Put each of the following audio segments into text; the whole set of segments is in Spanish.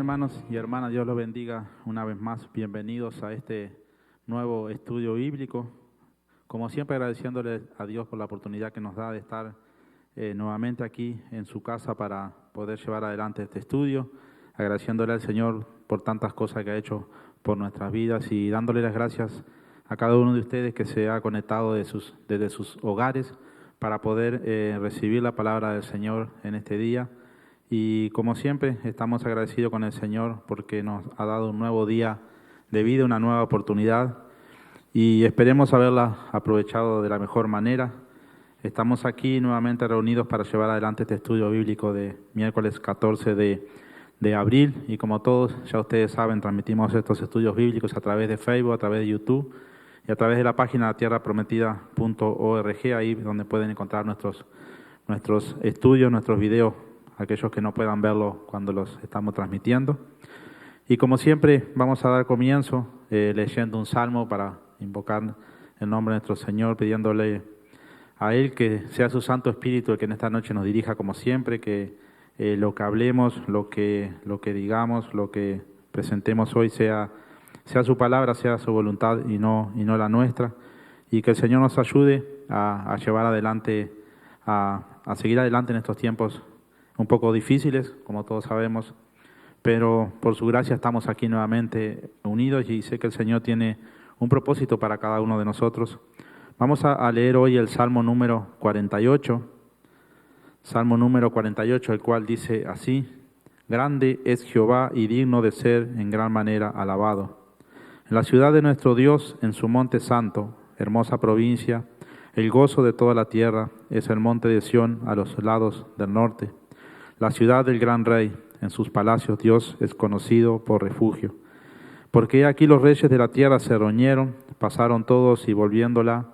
hermanos y hermanas, Dios los bendiga una vez más. Bienvenidos a este nuevo estudio bíblico. Como siempre, agradeciéndole a Dios por la oportunidad que nos da de estar nuevamente aquí en su casa para poder llevar adelante este estudio. Agradeciéndole al Señor por tantas cosas que ha hecho por nuestras vidas y dándole las gracias a cada uno de ustedes que se ha conectado desde sus hogares para poder recibir la palabra del Señor en este día. Y como siempre, estamos agradecidos con el Señor porque nos ha dado un nuevo día de vida, una nueva oportunidad, y esperemos haberla aprovechado de la mejor manera. Estamos aquí nuevamente reunidos para llevar adelante este estudio bíblico de miércoles 14 de abril, y como todos ya ustedes saben, transmitimos estos estudios bíblicos a través de Facebook, a través de YouTube y a través de la página tierraprometida.org, ahí donde pueden encontrar nuestros estudios, nuestros videos, aquellos que no puedan verlo cuando los estamos transmitiendo. Y como siempre, vamos a dar comienzo leyendo un salmo para invocar el nombre de nuestro Señor, pidiéndole a Él que sea su Santo Espíritu el que en esta noche nos dirija como siempre, que lo que hablemos, lo que digamos, lo que presentemos hoy sea su palabra, sea su voluntad y no la nuestra, y que el Señor nos ayude a llevar adelante, a seguir adelante en estos tiempos un poco difíciles, como todos sabemos, pero por su gracia estamos aquí nuevamente unidos y sé que el Señor tiene un propósito para cada uno de nosotros. Vamos a leer hoy el Salmo número 48, el cual dice así: Grande es Jehová y digno de ser en gran manera alabado. En la ciudad de nuestro Dios, en su monte santo, hermosa provincia, el gozo de toda la tierra es el monte de Sión a los lados del norte. La ciudad del gran rey, en sus palacios Dios es conocido por refugio. Porque aquí los reyes de la tierra se reñieron, pasaron todos y volviéndola,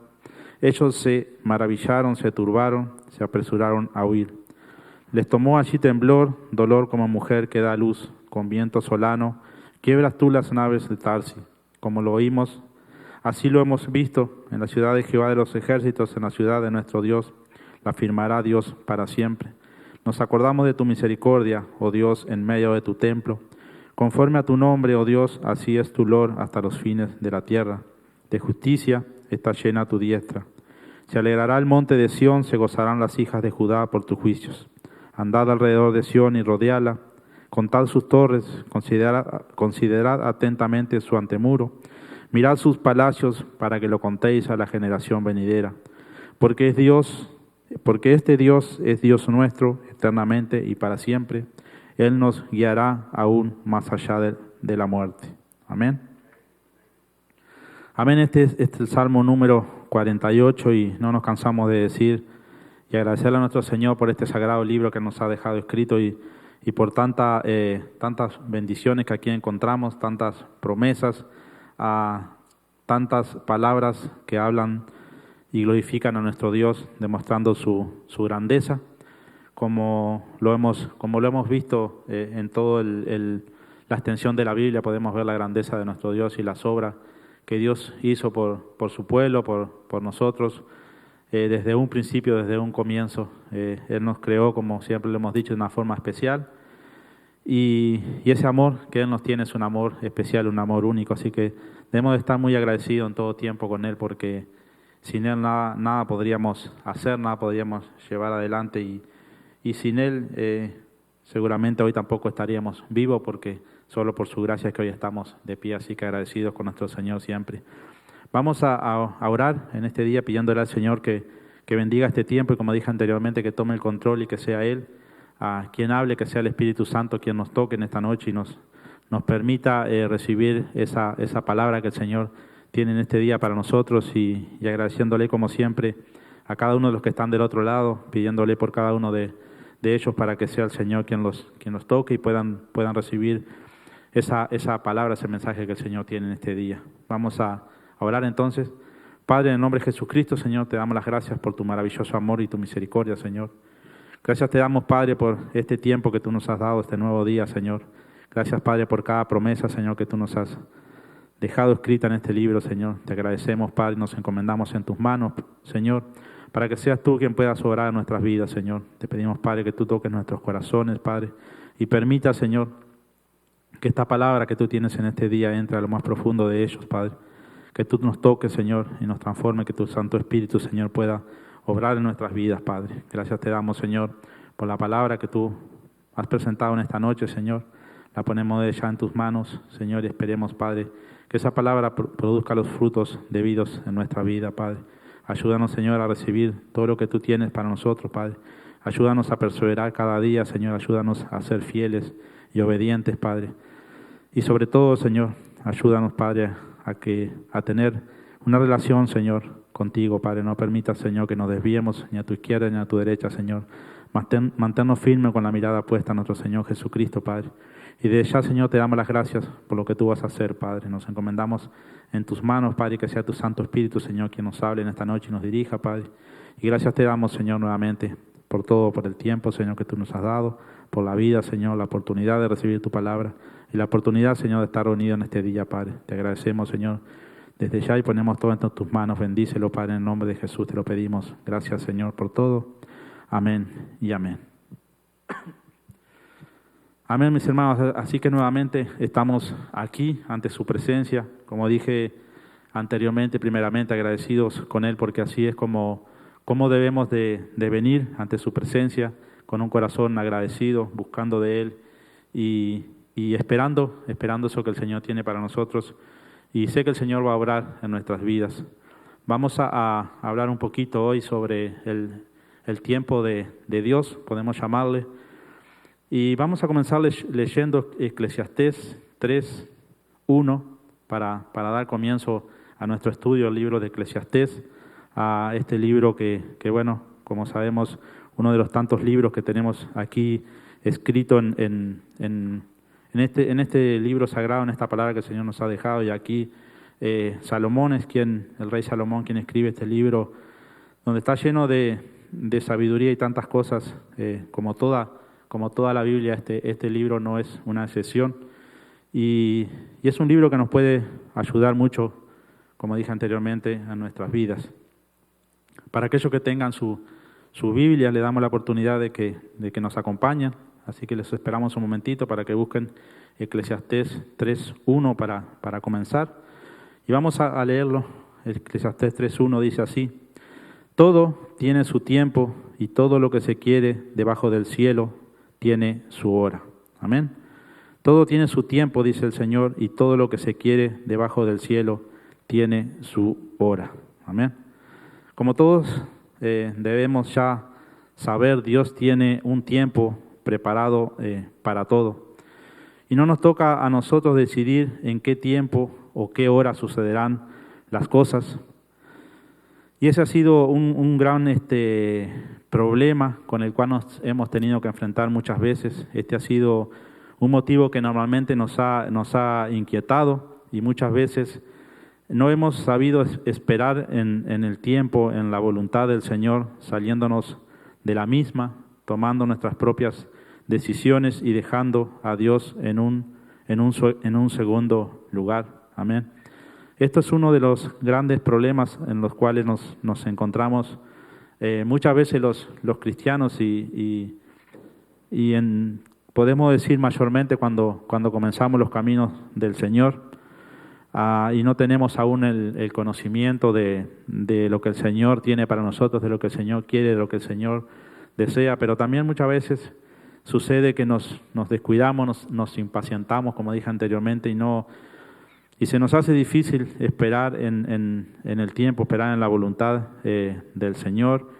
ellos se maravillaron, se turbaron, se apresuraron a huir. Les tomó allí temblor, dolor como mujer que da a luz, con viento solano, quiebras tú las naves de Tarsis. Como lo oímos, así lo hemos visto en la ciudad de Jehová de los ejércitos, en la ciudad de nuestro Dios, la firmará Dios para siempre. Nos acordamos de tu misericordia, oh Dios, en medio de tu templo. Conforme a tu nombre, oh Dios, así es tu lor hasta los fines de la tierra. De justicia está llena tu diestra. Se alegrará el monte de Sión, se gozarán las hijas de Judá por tus juicios. Andad alrededor de Sión y rodeala. Contad sus torres, considerad atentamente su antemuro. Mirad sus palacios para que lo contéis a la generación venidera. Porque este Dios es Dios nuestro eternamente y para siempre. Él nos guiará aún más allá de la muerte. Amén. Amén. Este es el Salmo número 48 y no nos cansamos de decir y agradecerle a nuestro Señor por este sagrado libro que nos ha dejado escrito y por tantas bendiciones que aquí encontramos, tantas promesas, tantas palabras que hablan y glorifican a nuestro Dios, demostrando su grandeza, como lo hemos visto en toda la extensión de la Biblia. Podemos ver la grandeza de nuestro Dios y las obras que Dios hizo por su pueblo, por nosotros, desde un principio, desde un comienzo. Él nos creó, como siempre lo hemos dicho, de una forma especial, y ese amor que Él nos tiene es un amor especial, un amor único, así que debemos de estar muy agradecidos en todo tiempo con Él, porque sin Él nada podríamos hacer, nada podríamos llevar adelante, y sin Él seguramente hoy tampoco estaríamos vivos, porque solo por su gracia es que hoy estamos de pie, así que agradecidos con nuestro Señor siempre. Vamos a orar en este día pidiéndole al Señor que bendiga este tiempo y, como dije anteriormente, que tome el control y que sea Él quien hable, que sea el Espíritu Santo quien nos toque en esta noche y nos permita recibir esa palabra que el Señor tiene en este día para nosotros, y agradeciéndole como siempre a cada uno de los que están del otro lado, pidiéndole por cada uno de ellos para que sea el Señor quien los toque y puedan recibir esa palabra, ese mensaje que el Señor tiene en este día. Vamos a orar entonces. Padre, en el nombre de Jesucristo, Señor, te damos las gracias por tu maravilloso amor y tu misericordia, Señor. Gracias te damos, Padre, por este tiempo que tú nos has dado, este nuevo día, Señor. Gracias, Padre, por cada promesa, Señor, que tú nos has dejado escrita en este libro, Señor. Te agradecemos, Padre, nos encomendamos en tus manos, Señor, para que seas tú quien puedas obrar en nuestras vidas, Señor. Te pedimos, Padre, que tú toques nuestros corazones, Padre, y permita, Señor, Que esta palabra que tú tienes en este día entre a lo más profundo de ellos, Padre. Que tú nos toques, Señor, y nos transforme, que tu Santo Espíritu, Señor, pueda obrar en nuestras vidas, Padre. Gracias te damos, Señor, por la palabra que tú has presentado en esta noche, Señor. La ponemos ya en tus manos, Señor, y esperemos, Padre, que esa palabra produzca los frutos debidos en nuestra vida, Padre. Ayúdanos, Señor, a recibir todo lo que tú tienes para nosotros, Padre. Ayúdanos a perseverar cada día, Señor. Ayúdanos a ser fieles y obedientes, Padre. Y sobre todo, Señor, ayúdanos, Padre, a tener una relación, Señor, contigo, Padre. No permitas, Señor, que nos desviemos ni a tu izquierda ni a tu derecha, Señor. Manténnos firmes con la mirada puesta en nuestro Señor Jesucristo, Padre. Y de ya, Señor, te damos las gracias por lo que tú vas a hacer, Padre. Nos encomendamos en tus manos, Padre, y que sea tu Santo Espíritu, Señor, quien nos hable en esta noche y nos dirija, Padre. Y gracias te damos, Señor, nuevamente por todo, por el tiempo, Señor, que tú nos has dado, por la vida, Señor, la oportunidad de recibir tu palabra y la oportunidad, Señor, de estar reunidos en este día, Padre. Te agradecemos, Señor, desde ya y ponemos todo en tus manos. Bendícelo, Padre, en el nombre de Jesús te lo pedimos. Gracias, Señor, por todo. Amén y amén. Amén, mis hermanos. Así que nuevamente estamos aquí ante su presencia. Como dije anteriormente, primeramente agradecidos con Él, porque así es como debemos de venir ante su presencia, con un corazón agradecido, buscando de Él y esperando eso que el Señor tiene para nosotros. Y sé que el Señor va a obrar en nuestras vidas. Vamos a hablar un poquito hoy sobre el tiempo de Dios, podemos llamarle. Y vamos a comenzar leyendo Eclesiastés 3:1 para dar comienzo a nuestro estudio del libro de Eclesiastés, a este libro que bueno, como sabemos, uno de los tantos libros que tenemos aquí escrito en este libro sagrado, en esta palabra que el Señor nos ha dejado. Y aquí Salomón es el rey Salomón, quien escribe este libro, donde está lleno de sabiduría y tantas cosas, como toda la Biblia. Este libro no es una excepción, y es un libro que nos puede ayudar mucho, como dije anteriormente, a nuestras vidas. Para aquellos que tengan su Biblia, le damos la oportunidad de que nos acompañen, así que les esperamos un momentito para que busquen Eclesiastés 3:1 para comenzar, y vamos a leerlo. Eclesiastés 3:1 dice así: todo tiene su tiempo y todo lo que se quiere debajo del cielo tiene su hora. Amén. Todo tiene su tiempo, dice el Señor, y todo lo que se quiere debajo del cielo tiene su hora. Amén. Como todos debemos ya saber, Dios tiene un tiempo preparado para todo. Y no nos toca a nosotros decidir en qué tiempo o qué hora sucederán las cosas. Y ese ha sido un gran problema con el cual nos hemos tenido que enfrentar muchas veces. Este ha sido un motivo que normalmente nos ha inquietado, y muchas veces no hemos sabido esperar en el tiempo, en la voluntad del Señor, saliéndonos de la misma, tomando nuestras propias decisiones y dejando a Dios en un segundo lugar. Amén. Esto es uno de los grandes problemas en los cuales nos encontramos muchas veces los cristianos, y podemos decir mayormente cuando comenzamos los caminos del Señor, y no tenemos aún el conocimiento de lo que el Señor tiene para nosotros, de lo que el Señor quiere, de lo que el Señor desea. Pero también muchas veces sucede que nos descuidamos, nos impacientamos, como dije anteriormente, y se nos hace difícil esperar en el tiempo, esperar en la voluntad del Señor,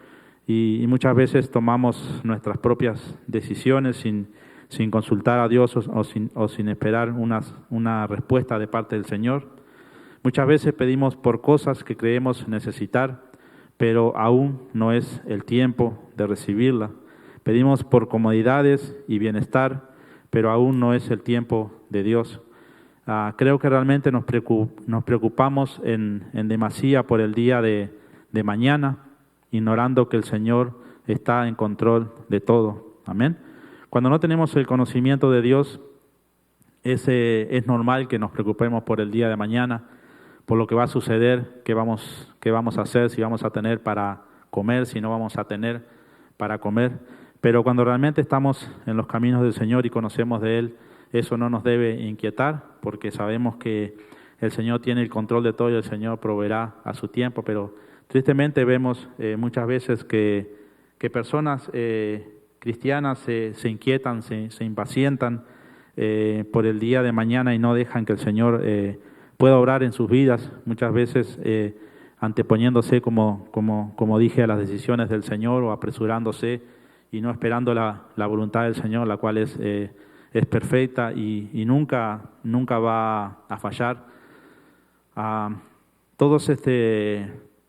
y muchas veces tomamos nuestras propias decisiones sin consultar a Dios o sin esperar una respuesta de parte del Señor. Muchas veces pedimos por cosas que creemos necesitar, pero aún no es el tiempo de recibirla. Pedimos por comodidades y bienestar, pero aún no es el tiempo de Dios. Creo que realmente nos preocupamos en demasía por el día de mañana, ignorando que el Señor está en control de todo. Amén. Cuando no tenemos el conocimiento de Dios, es normal que nos preocupemos por el día de mañana, por lo que va a suceder, qué vamos a hacer, si vamos a tener para comer, si no vamos a tener para comer. Pero cuando realmente estamos en los caminos del Señor y conocemos de Él, eso no nos debe inquietar, porque sabemos que el Señor tiene el control de todo y el Señor proveerá a su tiempo, pero tristemente vemos muchas veces que personas cristianas se inquietan, se impacientan por el día de mañana y no dejan que el Señor pueda obrar en sus vidas, muchas veces anteponiéndose, como dije, a las decisiones del Señor o apresurándose y no esperando la voluntad del Señor, la cual es perfecta y nunca va a fallar. Todos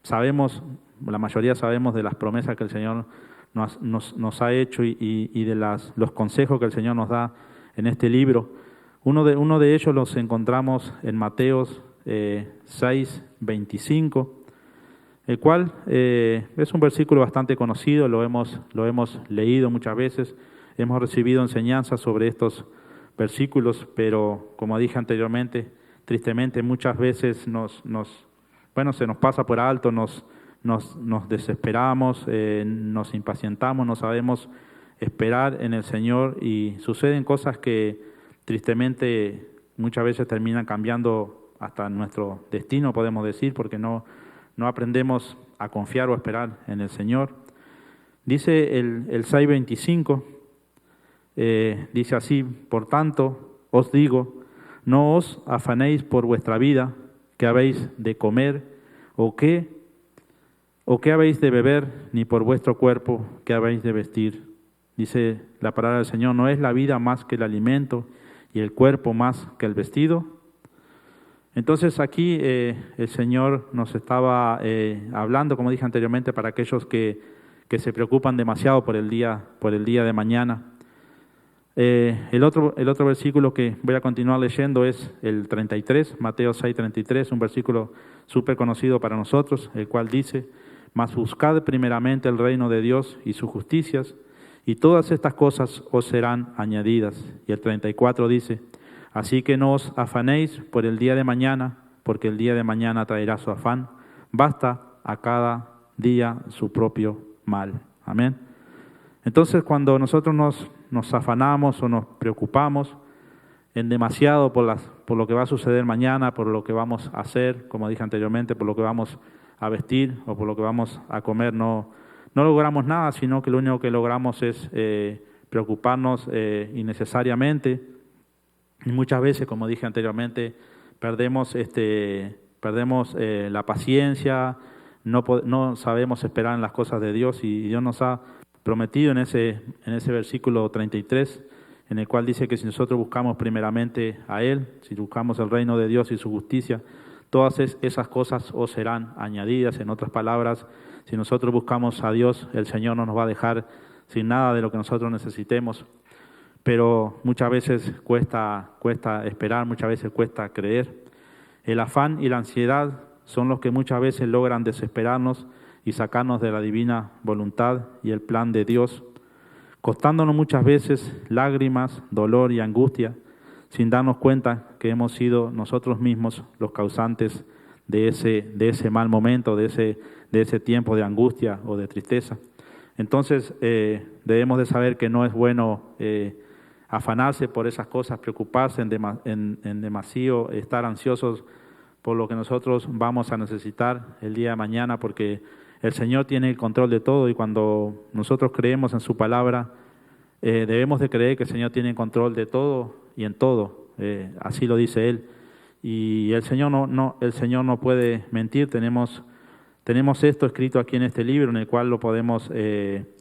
sabemos, la mayoría sabemos de las promesas que el Señor nos ha hecho y de los consejos que el Señor nos da en este libro. Uno de ellos los encontramos en Mateos 6:25, el cual es un versículo bastante conocido, lo hemos leído muchas veces, hemos recibido enseñanzas sobre estos versículos, pero como dije anteriormente, tristemente muchas veces se nos pasa por alto, nos desesperamos, nos impacientamos, no sabemos esperar en el Señor y suceden cosas que tristemente muchas veces terminan cambiando hasta nuestro destino, podemos decir, porque no aprendemos a confiar o a esperar en el Señor. Dice el 6:25, dice así: por tanto os digo, no os afanéis por vuestra vida, qué habéis de comer o qué habéis de beber, ni por vuestro cuerpo, qué habéis de vestir. Dice la palabra del Señor: ¿no es la vida más que el alimento y el cuerpo más que el vestido? Entonces aquí el Señor nos estaba hablando, como dije anteriormente, para aquellos que se preocupan demasiado por el día de mañana. El otro versículo que voy a continuar leyendo es el 33, Mateo 6:33, un versículo súper conocido para nosotros, el cual dice: mas buscad primeramente el reino de Dios y sus justicias, y todas estas cosas os serán añadidas. Y el 34 dice: así que no os afanéis por el día de mañana, porque el día de mañana traerá su afán. Basta a cada día su propio mal. Amén. Entonces, cuando nosotros nos afanamos o nos preocupamos en demasiado por lo que va a suceder mañana, por lo que vamos a hacer, como dije anteriormente, por lo que vamos a vestir o por lo que vamos a comer, no logramos nada, sino que lo único que logramos es preocuparnos innecesariamente. Y muchas veces, como dije anteriormente, perdemos la paciencia, no sabemos esperar en las cosas de Dios, y Dios nos ha prometido en ese versículo 33, en el cual dice que si nosotros buscamos primeramente a Él, si buscamos el reino de Dios y su justicia, todas esas cosas os serán añadidas. En otras palabras, si nosotros buscamos a Dios, el Señor no nos va a dejar sin nada de lo que nosotros necesitemos. Pero muchas veces cuesta esperar, muchas veces cuesta creer. El afán y la ansiedad son los que muchas veces logran desesperarnos y sacarnos de la divina voluntad y el plan de Dios, costándonos muchas veces lágrimas, dolor y angustia, sin darnos cuenta que hemos sido nosotros mismos los causantes de ese mal momento, de ese tiempo de angustia o de tristeza. Entonces debemos de saber que no es bueno afanarse por esas cosas, preocuparse en demasío, estar ansiosos por lo que nosotros vamos a necesitar el día de mañana, porque el Señor tiene el control de todo, y cuando nosotros creemos en su palabra, debemos de creer que el Señor tiene el control de todo y en todo, así lo dice Él. Y el Señor no puede mentir. Tenemos esto escrito aquí en este libro, en el cual lo podemos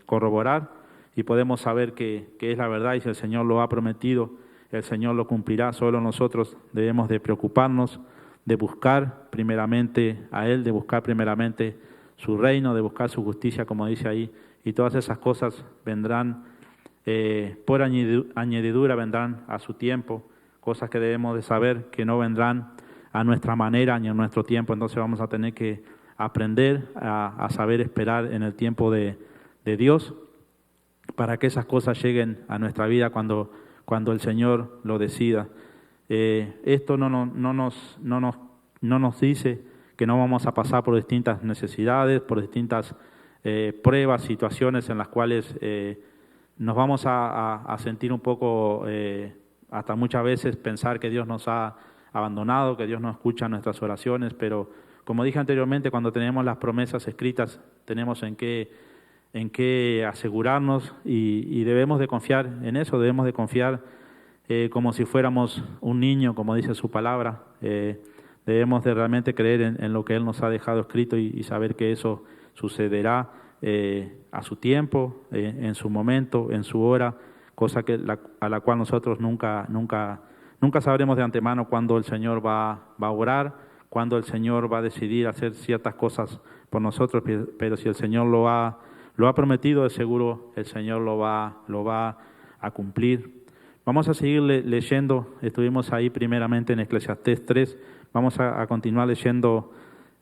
corroborar y podemos saber que es la verdad, y si el Señor lo ha prometido, el Señor lo cumplirá. Solo nosotros debemos de preocuparnos, de buscar primeramente a Él, de buscar primeramente su reino, de buscar su justicia, como dice ahí, y todas esas cosas vendrán por añadidura, vendrán a su tiempo, cosas que debemos de saber que no vendrán a nuestra manera ni a nuestro tiempo. Entonces vamos a tener que aprender a saber esperar en el tiempo de Dios, para que esas cosas lleguen a nuestra vida cuando el Señor lo decida. Esto no nos dice que no vamos a pasar por distintas necesidades, por distintas pruebas, situaciones en las cuales nos vamos a sentir un poco hasta muchas veces pensar que Dios nos ha abandonado, que Dios no escucha nuestras oraciones, pero como dije anteriormente, cuando tenemos las promesas escritas, tenemos en qué asegurarnos y debemos de confiar en eso, debemos de confiar como si fuéramos un niño, como dice su palabra. Debemos de realmente creer en lo que Él nos ha dejado escrito y saber que eso sucederá a su tiempo, en su momento, en su hora, cosa a la cual nosotros nunca sabremos de antemano cuándo el Señor va a orar, cuándo el Señor va a decidir hacer ciertas cosas por nosotros, pero si el Señor lo ha prometido, de seguro el Señor lo va a cumplir. Vamos a seguir leyendo, estuvimos ahí primeramente en Eclesiastés 3, vamos a continuar leyendo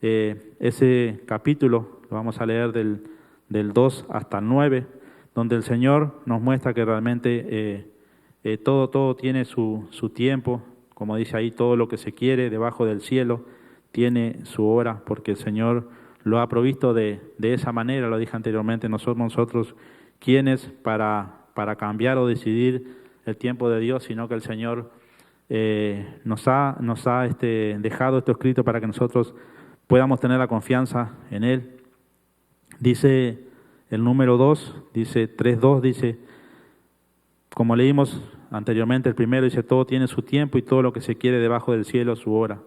ese capítulo, lo vamos a leer del 2 hasta el 9, donde el Señor nos muestra que realmente todo tiene su tiempo, como dice ahí, todo lo que se quiere debajo del cielo tiene su hora, porque el Señor lo ha provisto de esa manera, lo dije anteriormente, no somos nosotros quienes para cambiar o decidir el tiempo de Dios, sino que el Señor nos ha dejado esto escrito para que nosotros podamos tener la confianza en Él. Dice el número 2, dice 3:2, dice, como leímos anteriormente, el primero dice, todo tiene su tiempo y todo lo que se quiere debajo del cielo su hora.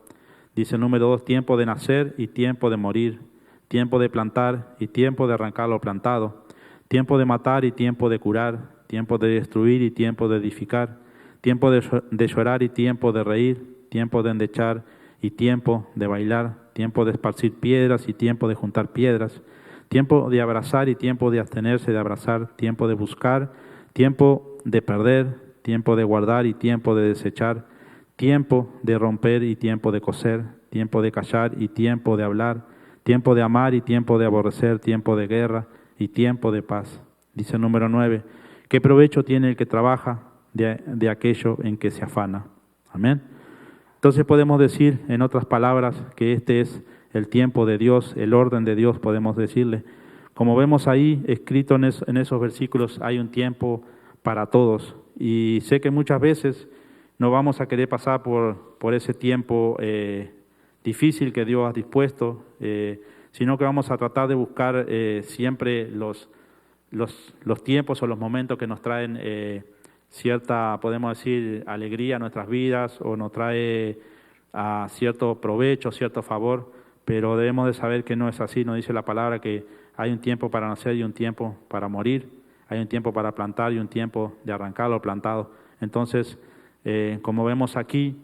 Dice el número 2, tiempo de nacer y tiempo de morir, tiempo de plantar y tiempo de arrancar lo plantado, tiempo de matar y tiempo de curar, tiempo de destruir y tiempo de edificar, tiempo de llorar y tiempo de reír, tiempo de endechar y tiempo de bailar, tiempo de esparcir piedras y tiempo de juntar piedras, tiempo de abrazar y tiempo de abstenerse de abrazar, tiempo de buscar, tiempo de perder, tiempo de guardar y tiempo de desechar, tiempo de romper y tiempo de coser, tiempo de callar y tiempo de hablar, tiempo de amar y tiempo de aborrecer, tiempo de guerra y tiempo de paz. Dice el número 9, ¿qué provecho tiene el que trabaja de aquello en que se afana? Amén. Entonces podemos decir, en otras palabras, que este es el tiempo de Dios, el orden de Dios, podemos decirle. Como vemos ahí, escrito en esos versículos, hay un tiempo para todos. Y sé que muchas veces no vamos a querer pasar por ese tiempo difícil que Dios ha dispuesto, sino que vamos a tratar de buscar siempre los tiempos o los momentos que nos traen cierta, podemos decir, alegría a nuestras vidas o nos trae cierto provecho, cierto favor, pero debemos de saber que no es así. Nos dice la palabra que hay un tiempo para nacer y un tiempo para morir, hay un tiempo para plantar y un tiempo de arrancar lo plantado. Entonces, como vemos aquí,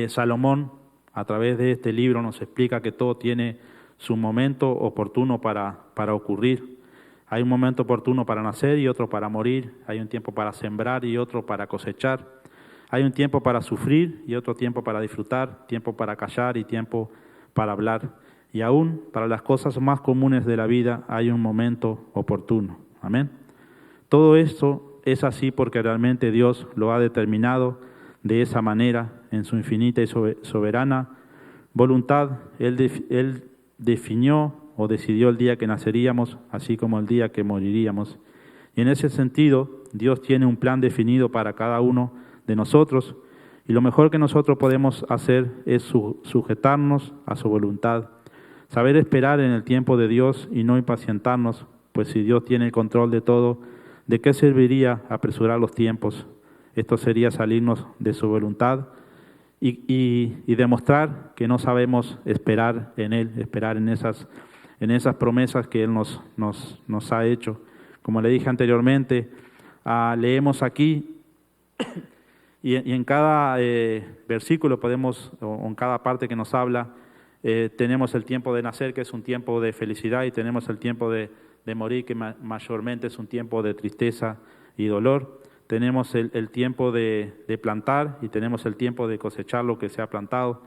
Salomón a través de este libro nos explica que todo tiene su momento oportuno para ocurrir. Hay un momento oportuno para nacer y otro para morir. Hay un tiempo para sembrar y otro para cosechar. Hay un tiempo para sufrir y otro tiempo para disfrutar, tiempo para callar y tiempo para hablar. Y aún para las cosas más comunes de la vida hay un momento oportuno. Amén. Todo esto es así porque realmente Dios lo ha determinado de esa manera en su infinita y soberana voluntad. Él definió o decidió el día que naceríamos, así como el día que moriríamos. Y en ese sentido, Dios tiene un plan definido para cada uno de nosotros, y lo mejor que nosotros podemos hacer es sujetarnos a su voluntad, saber esperar en el tiempo de Dios y no impacientarnos, pues si Dios tiene el control de todo, ¿de qué serviría apresurar los tiempos? Esto sería salirnos de su voluntad y demostrar que no sabemos esperar en Él, esperar en esas promesas que Él nos ha hecho. Como le dije anteriormente, leemos aquí y en cada versículo podemos, o en cada parte que nos habla, tenemos el tiempo de nacer, que es un tiempo de felicidad, y tenemos el tiempo de morir, que mayormente es un tiempo de tristeza y dolor. Tenemos el tiempo de plantar y tenemos el tiempo de cosechar lo que se ha plantado.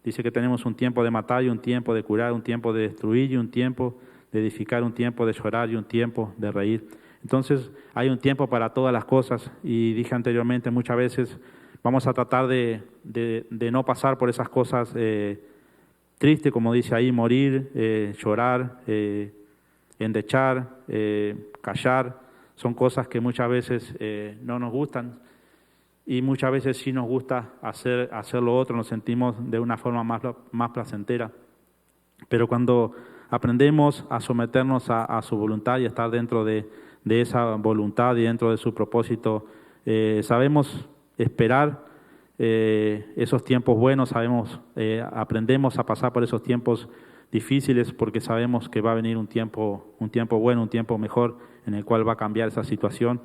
Dice que tenemos un tiempo de matar y un tiempo de curar, un tiempo de destruir y un tiempo de edificar, un tiempo de llorar y un tiempo de reír. Entonces hay un tiempo para todas las cosas, y dije anteriormente, muchas veces vamos a tratar de no pasar por esas cosas tristes, como dice ahí, morir, llorar, endechar, callar. Son cosas que muchas veces no nos gustan, y muchas veces sí nos gusta hacer lo otro, nos sentimos de una forma más placentera. Pero cuando aprendemos a someternos a su voluntad y estar dentro de esa voluntad y dentro de su propósito, sabemos esperar esos tiempos buenos, aprendemos a pasar por esos tiempos difíciles porque sabemos que va a venir un tiempo bueno, un tiempo mejor en el cual va a cambiar esa situación.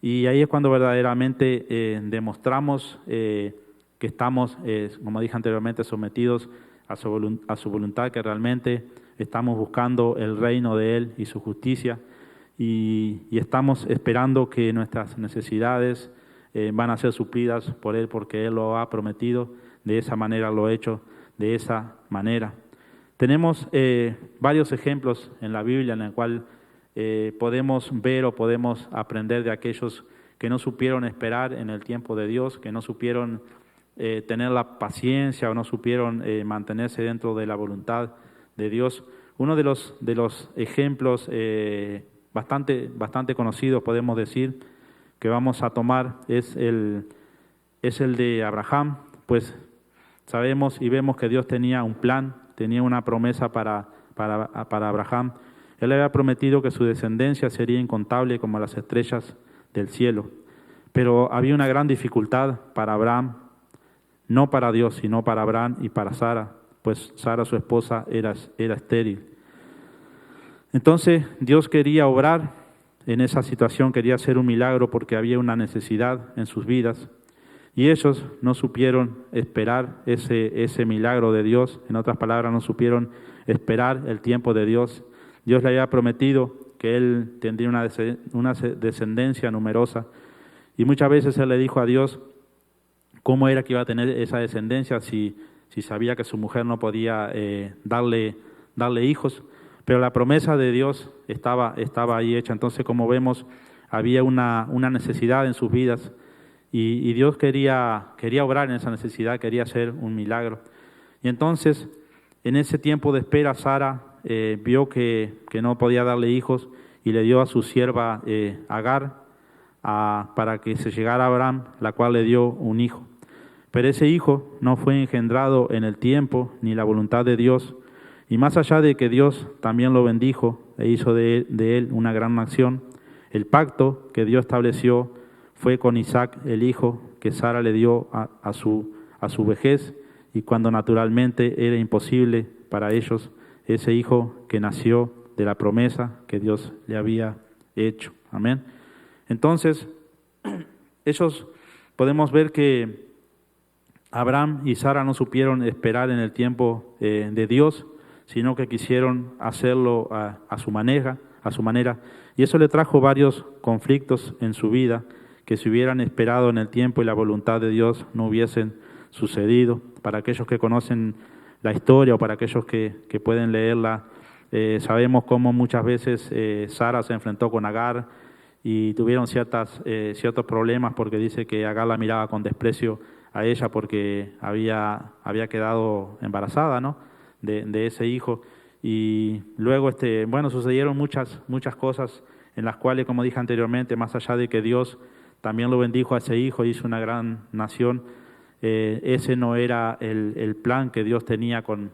Y ahí es cuando verdaderamente demostramos que estamos, como dije anteriormente, sometidos a su voluntad, que realmente estamos buscando el reino de Él y su justicia, y estamos esperando que nuestras necesidades van a ser suplidas por Él, porque Él lo ha prometido, de esa manera lo ha hecho, de esa manera. Tenemos varios ejemplos en la Biblia en el cual podemos ver o podemos aprender de aquellos que no supieron esperar en el tiempo de Dios, que no supieron tener la paciencia o no supieron mantenerse dentro de la voluntad de Dios. Uno de los ejemplos bastante conocidos, podemos decir, que vamos a tomar es el de Abraham. Pues sabemos y vemos que Dios tenía un plan, tenía una promesa para Abraham. Él había prometido que su descendencia sería incontable como las estrellas del cielo. Pero había una gran dificultad para Abraham, no para Dios, sino para Abraham y para Sara, pues Sara, su esposa, era estéril. Entonces Dios quería obrar en esa situación, quería hacer un milagro porque había una necesidad en sus vidas. Y ellos no supieron esperar ese milagro de Dios. En otras palabras, no supieron esperar el tiempo de Dios. Dios le había prometido que él tendría una descendencia numerosa. Y muchas veces él le dijo a Dios cómo era que iba a tener esa descendencia si sabía que su mujer no podía darle hijos. Pero la promesa de Dios estaba ahí hecha. Entonces, como vemos, había una necesidad en sus vidas. Y Dios quería obrar en esa necesidad, quería hacer un milagro. Y entonces, en ese tiempo de espera, Sara vio que no podía darle hijos y le dio a su sierva Agar para que se llegara a Abraham, la cual le dio un hijo. Pero ese hijo no fue engendrado en el tiempo ni la voluntad de Dios. Y más allá de que Dios también lo bendijo e hizo de él una gran nación, el pacto que Dios estableció fue con Isaac, el hijo que Sara le dio a su vejez, y cuando naturalmente era imposible para ellos ese hijo que nació de la promesa que Dios le había hecho. Amén. Entonces, ellos podemos ver que Abraham y Sara no supieron esperar en el tiempo de Dios, sino que quisieron hacerlo a su manera, y eso le trajo varios conflictos en su vida, que si hubieran esperado en el tiempo y la voluntad de Dios no hubiesen sucedido. Para aquellos que conocen la historia o para aquellos que pueden leerla, sabemos cómo muchas veces Sara se enfrentó con Agar y tuvieron ciertos problemas, porque dice que Agar la miraba con desprecio a ella porque había quedado embarazada, ¿no?, de ese hijo. Y luego sucedieron muchas cosas en las cuales, como dije anteriormente, más allá de que Dios también lo bendijo a ese hijo, hizo una gran nación, ese no era el plan que Dios tenía con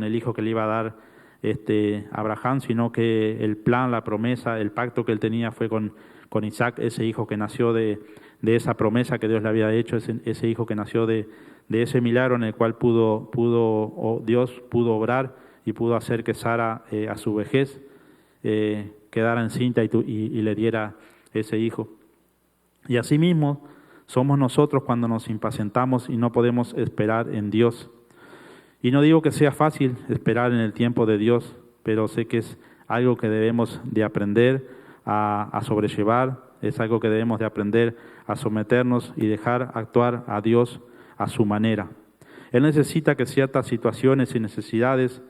el hijo que le iba a dar a Abraham, sino que el plan, la promesa, el pacto que él tenía fue con Isaac, ese hijo que nació de esa promesa que Dios le había hecho, ese hijo que nació de ese milagro en el cual Dios pudo obrar y pudo hacer que Sara a su vejez quedara encinta y le diera ese hijo. Y asimismo somos nosotros cuando nos impacientamos y no podemos esperar en Dios. Y no digo que sea fácil esperar en el tiempo de Dios, pero sé que es algo que debemos de aprender a sobrellevar, es algo que debemos de aprender a someternos y dejar actuar a Dios a su manera. Él necesita que ciertas situaciones y necesidades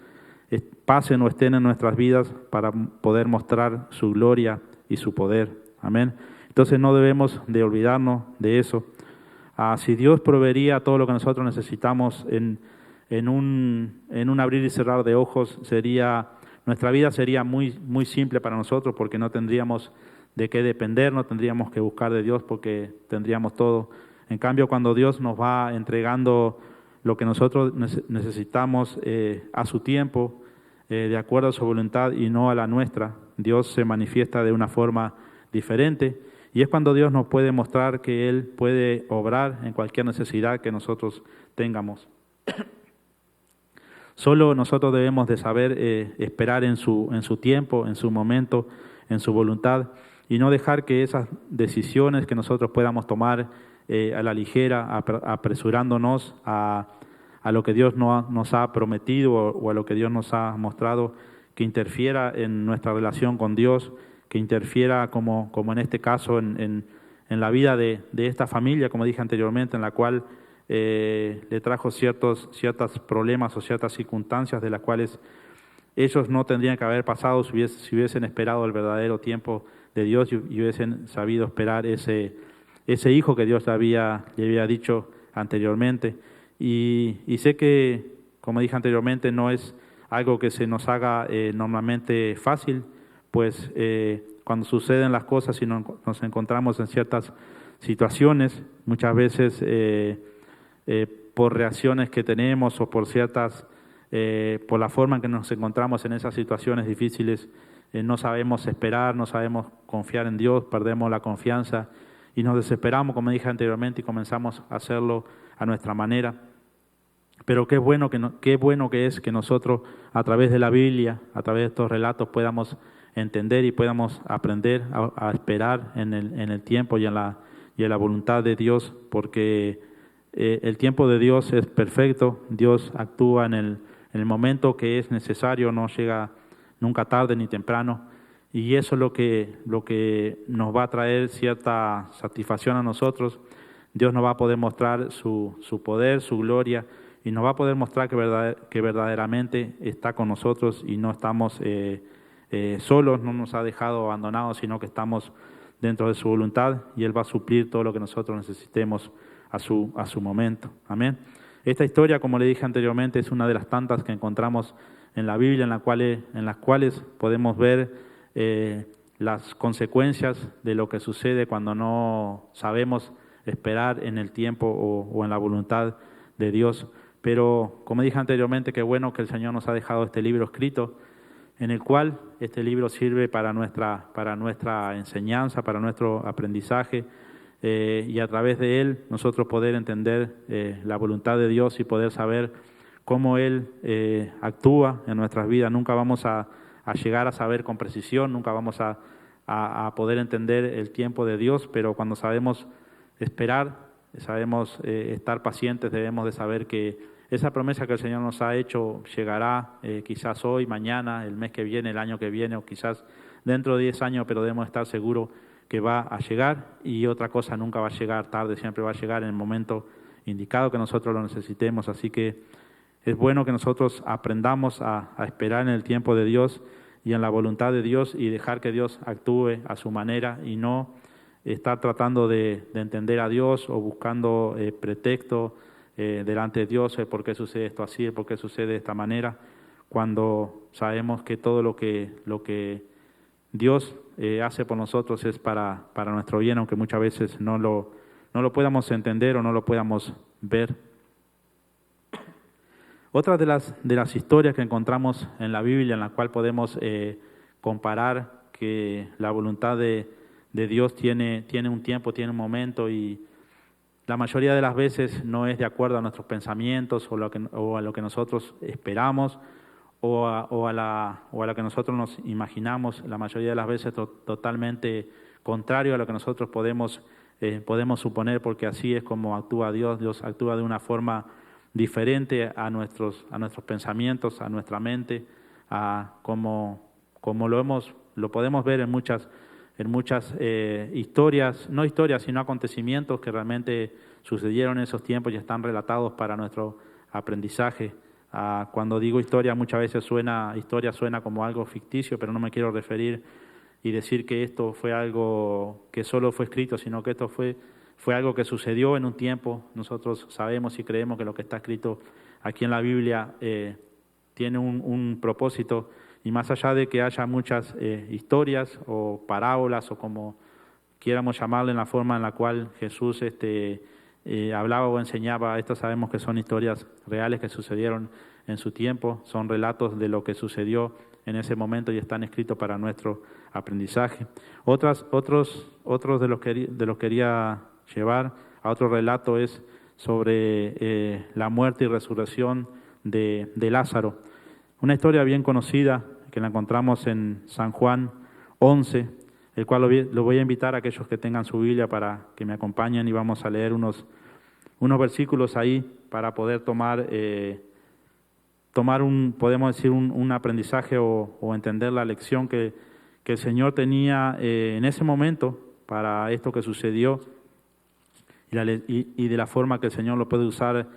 pasen o estén en nuestras vidas para poder mostrar su gloria y su poder. Amén. Entonces no debemos de olvidarnos de eso. Si Dios proveería todo lo que nosotros necesitamos en un abrir y cerrar de ojos, nuestra vida sería muy simple para nosotros, porque no tendríamos de qué depender, no tendríamos que buscar de Dios, porque tendríamos todo En cambio, cuando Dios nos va entregando lo que nosotros necesitamos a su tiempo, de acuerdo a su voluntad y no a la nuestra, Dios se manifiesta de una forma diferente, y es cuando Dios nos puede mostrar que Él puede obrar en cualquier necesidad que nosotros tengamos. Solo nosotros debemos de saber esperar en su tiempo, en su momento, en su voluntad, y no dejar que esas decisiones que nosotros podamos tomar a la ligera, apresurándonos a lo que Dios nos ha prometido o a lo que Dios nos ha mostrado, que interfiera en nuestra relación con Dios, que interfiera como en este caso en la vida de esta familia, como dije anteriormente, en la cual le trajo ciertos problemas o ciertas circunstancias de las cuales ellos no tendrían que haber pasado si hubiesen esperado el verdadero tiempo de Dios y hubiesen sabido esperar ese hijo que Dios le había dicho anteriormente. Y sé que, como dije anteriormente, no es algo que se nos haga normalmente fácil, pues cuando suceden las cosas y nos encontramos en ciertas situaciones, muchas veces por reacciones que tenemos o por por la forma en que nos encontramos en esas situaciones difíciles, no sabemos esperar, no sabemos confiar en Dios, perdemos la confianza y nos desesperamos, como dije anteriormente, y comenzamos a hacerlo a nuestra manera. Pero qué bueno que es que nosotros, a través de la Biblia, a través de estos relatos, podamos entender y podamos aprender a esperar en el tiempo y en la voluntad de Dios, porque el tiempo de Dios es perfecto. Dios actúa en el momento que es necesario, no llega nunca tarde ni temprano, y eso es lo que nos va a traer cierta satisfacción a nosotros. Dios nos va a poder mostrar su poder, su gloria, y nos va a poder mostrar que verdaderamente está con nosotros y no estamos solos, no nos ha dejado abandonados, sino que estamos dentro de su voluntad, y Él va a suplir todo lo que nosotros necesitemos a su momento. Amén. Esta historia, como le dije anteriormente, es una de las tantas que encontramos en la Biblia, en las cuales podemos ver las consecuencias de lo que sucede cuando no sabemos esperar en el tiempo o en la voluntad de Dios. Pero, como dije anteriormente, qué bueno que el Señor nos ha dejado este libro escrito, en el cual este libro sirve para nuestra enseñanza, para nuestro aprendizaje, y a través de él nosotros poder entender la voluntad de Dios y poder saber cómo Él actúa en nuestras vidas. Nunca vamos a llegar a saber con precisión, nunca vamos a poder entender el tiempo de Dios, pero cuando sabemos esperar, sabemos estar pacientes, debemos de saber que esa promesa que el Señor nos ha hecho llegará quizás hoy, mañana, el mes que viene, el año que viene, o quizás dentro de 10 años, pero debemos estar seguros que va a llegar, y otra cosa nunca va a llegar tarde, siempre va a llegar en el momento indicado que nosotros lo necesitemos. Así que es bueno que nosotros aprendamos a esperar en el tiempo de Dios y en la voluntad de Dios, y dejar que Dios actúe a su manera, y no estar tratando de entender a Dios o buscando pretexto delante de Dios, por qué sucede esto así, por qué sucede de esta manera, cuando sabemos que todo lo que Dios hace por nosotros es para nuestro bien, aunque muchas veces no lo podamos entender o no lo podamos ver. Otra de las historias que encontramos en la Biblia, en la cual podemos comparar que la voluntad de Dios tiene un tiempo, tiene un momento, y la mayoría de las veces no es de acuerdo a nuestros pensamientos o a lo que nosotros esperamos o a lo que nosotros nos imaginamos. La mayoría de las veces totalmente contrario a lo que nosotros podemos suponer, porque así es como actúa Dios. Dios actúa de una forma diferente a nuestros pensamientos, a nuestra mente, como lo podemos ver en muchas historias, no historias, sino acontecimientos que realmente sucedieron en esos tiempos y están relatados para nuestro aprendizaje. Cuando digo historia, muchas veces historia suena como algo ficticio, pero no me quiero referir y decir que esto fue algo que solo fue escrito, sino que esto fue algo que sucedió en un tiempo. Nosotros sabemos y creemos que lo que está escrito aquí en la Biblia tiene un propósito, y más allá de que haya muchas historias o parábolas o como quieramos llamarle, en la forma en la cual Jesús hablaba o enseñaba. Estas sabemos que son historias reales que sucedieron en su tiempo, son relatos de lo que sucedió en ese momento y están escritos para nuestro aprendizaje. Otros de los que quería llevar a otro relato es sobre la muerte y resurrección de Lázaro. Una historia bien conocida que la encontramos en San Juan 11, el cual lo voy a invitar a aquellos que tengan su Biblia para que me acompañen y vamos a leer unos versículos ahí para poder tomar podemos decir, un aprendizaje o entender la lección que el Señor tenía en ese momento para esto que sucedió y de la forma que el Señor lo puede usar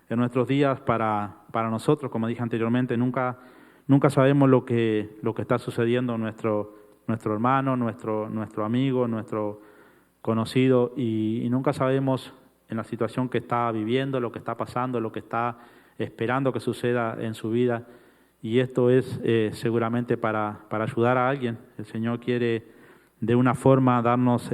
en nuestros días para nosotros. Como dije anteriormente, nunca sabemos lo que está sucediendo nuestro hermano, nuestro amigo, nuestro conocido, y nunca sabemos en la situación que está viviendo, lo que está pasando, lo que está esperando que suceda en su vida. Y esto es seguramente para ayudar a alguien. El Señor quiere de una forma darnos,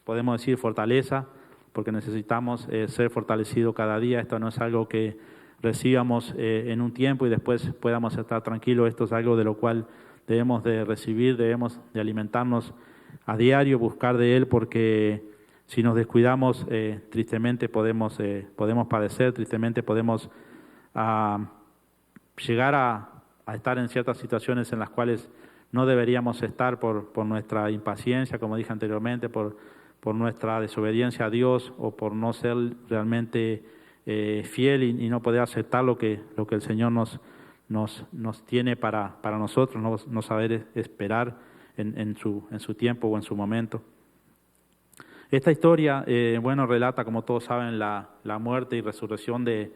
podemos decir, fortaleza, porque necesitamos ser fortalecidos cada día. Esto no es algo que recibamos en un tiempo y después podamos estar tranquilos. Esto es algo de lo cual debemos de recibir, debemos de alimentarnos a diario, buscar de Él, porque si nos descuidamos, tristemente podemos padecer, tristemente podemos llegar a estar en ciertas situaciones en las cuales no deberíamos estar por nuestra impaciencia, como dije anteriormente, por nuestra desobediencia a Dios o por no ser realmente fiel y no poder aceptar lo que el Señor nos tiene para nosotros, no saber esperar en su tiempo o en su momento. Esta historia, relata, como todos saben, la muerte y resurrección de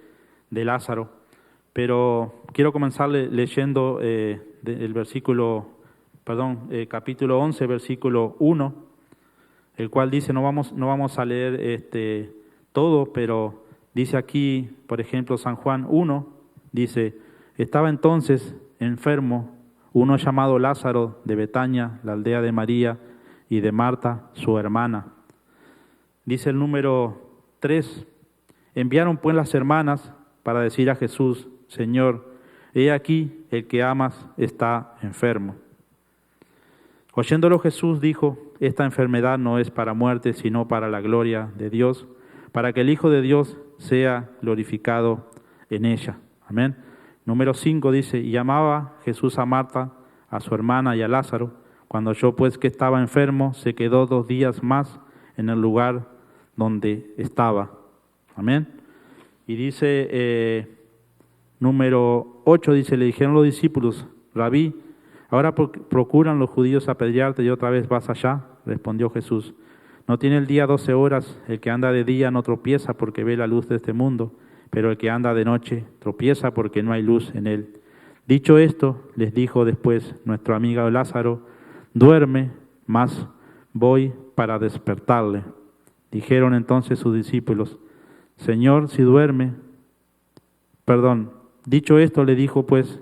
Lázaro, pero quiero comenzar leyendo capítulo 11, versículo 1, el cual dice, no vamos a leer todo, pero dice aquí, por ejemplo, San Juan 1, dice, estaba entonces enfermo uno llamado Lázaro de Betania, la aldea de María y de Marta, su hermana. Dice el número 3, enviaron pues las hermanas para decir a Jesús, Señor, he aquí el que amas está enfermo. Oyéndolo Jesús dijo, esta enfermedad no es para muerte, sino para la gloria de Dios, para que el Hijo de Dios sea glorificado en ella. Amén. Número 5 dice, y llamaba Jesús a Marta, a su hermana y a Lázaro. Cuando oyó pues que estaba enfermo, se quedó 2 días más en el lugar donde estaba. Amén. Y dice, número 8, dice, le dijeron los discípulos, Rabí, ahora procuran los judíos apedrearte y otra vez vas allá. Respondió Jesús, no tiene el día 12 horas, el que anda de día no tropieza porque ve la luz de este mundo, pero el que anda de noche tropieza porque no hay luz en él. Dicho esto, les dijo después nuestro amigo Lázaro, duerme, mas voy para despertarle. Dijeron entonces sus discípulos, Señor, si duerme, dicho esto le dijo pues,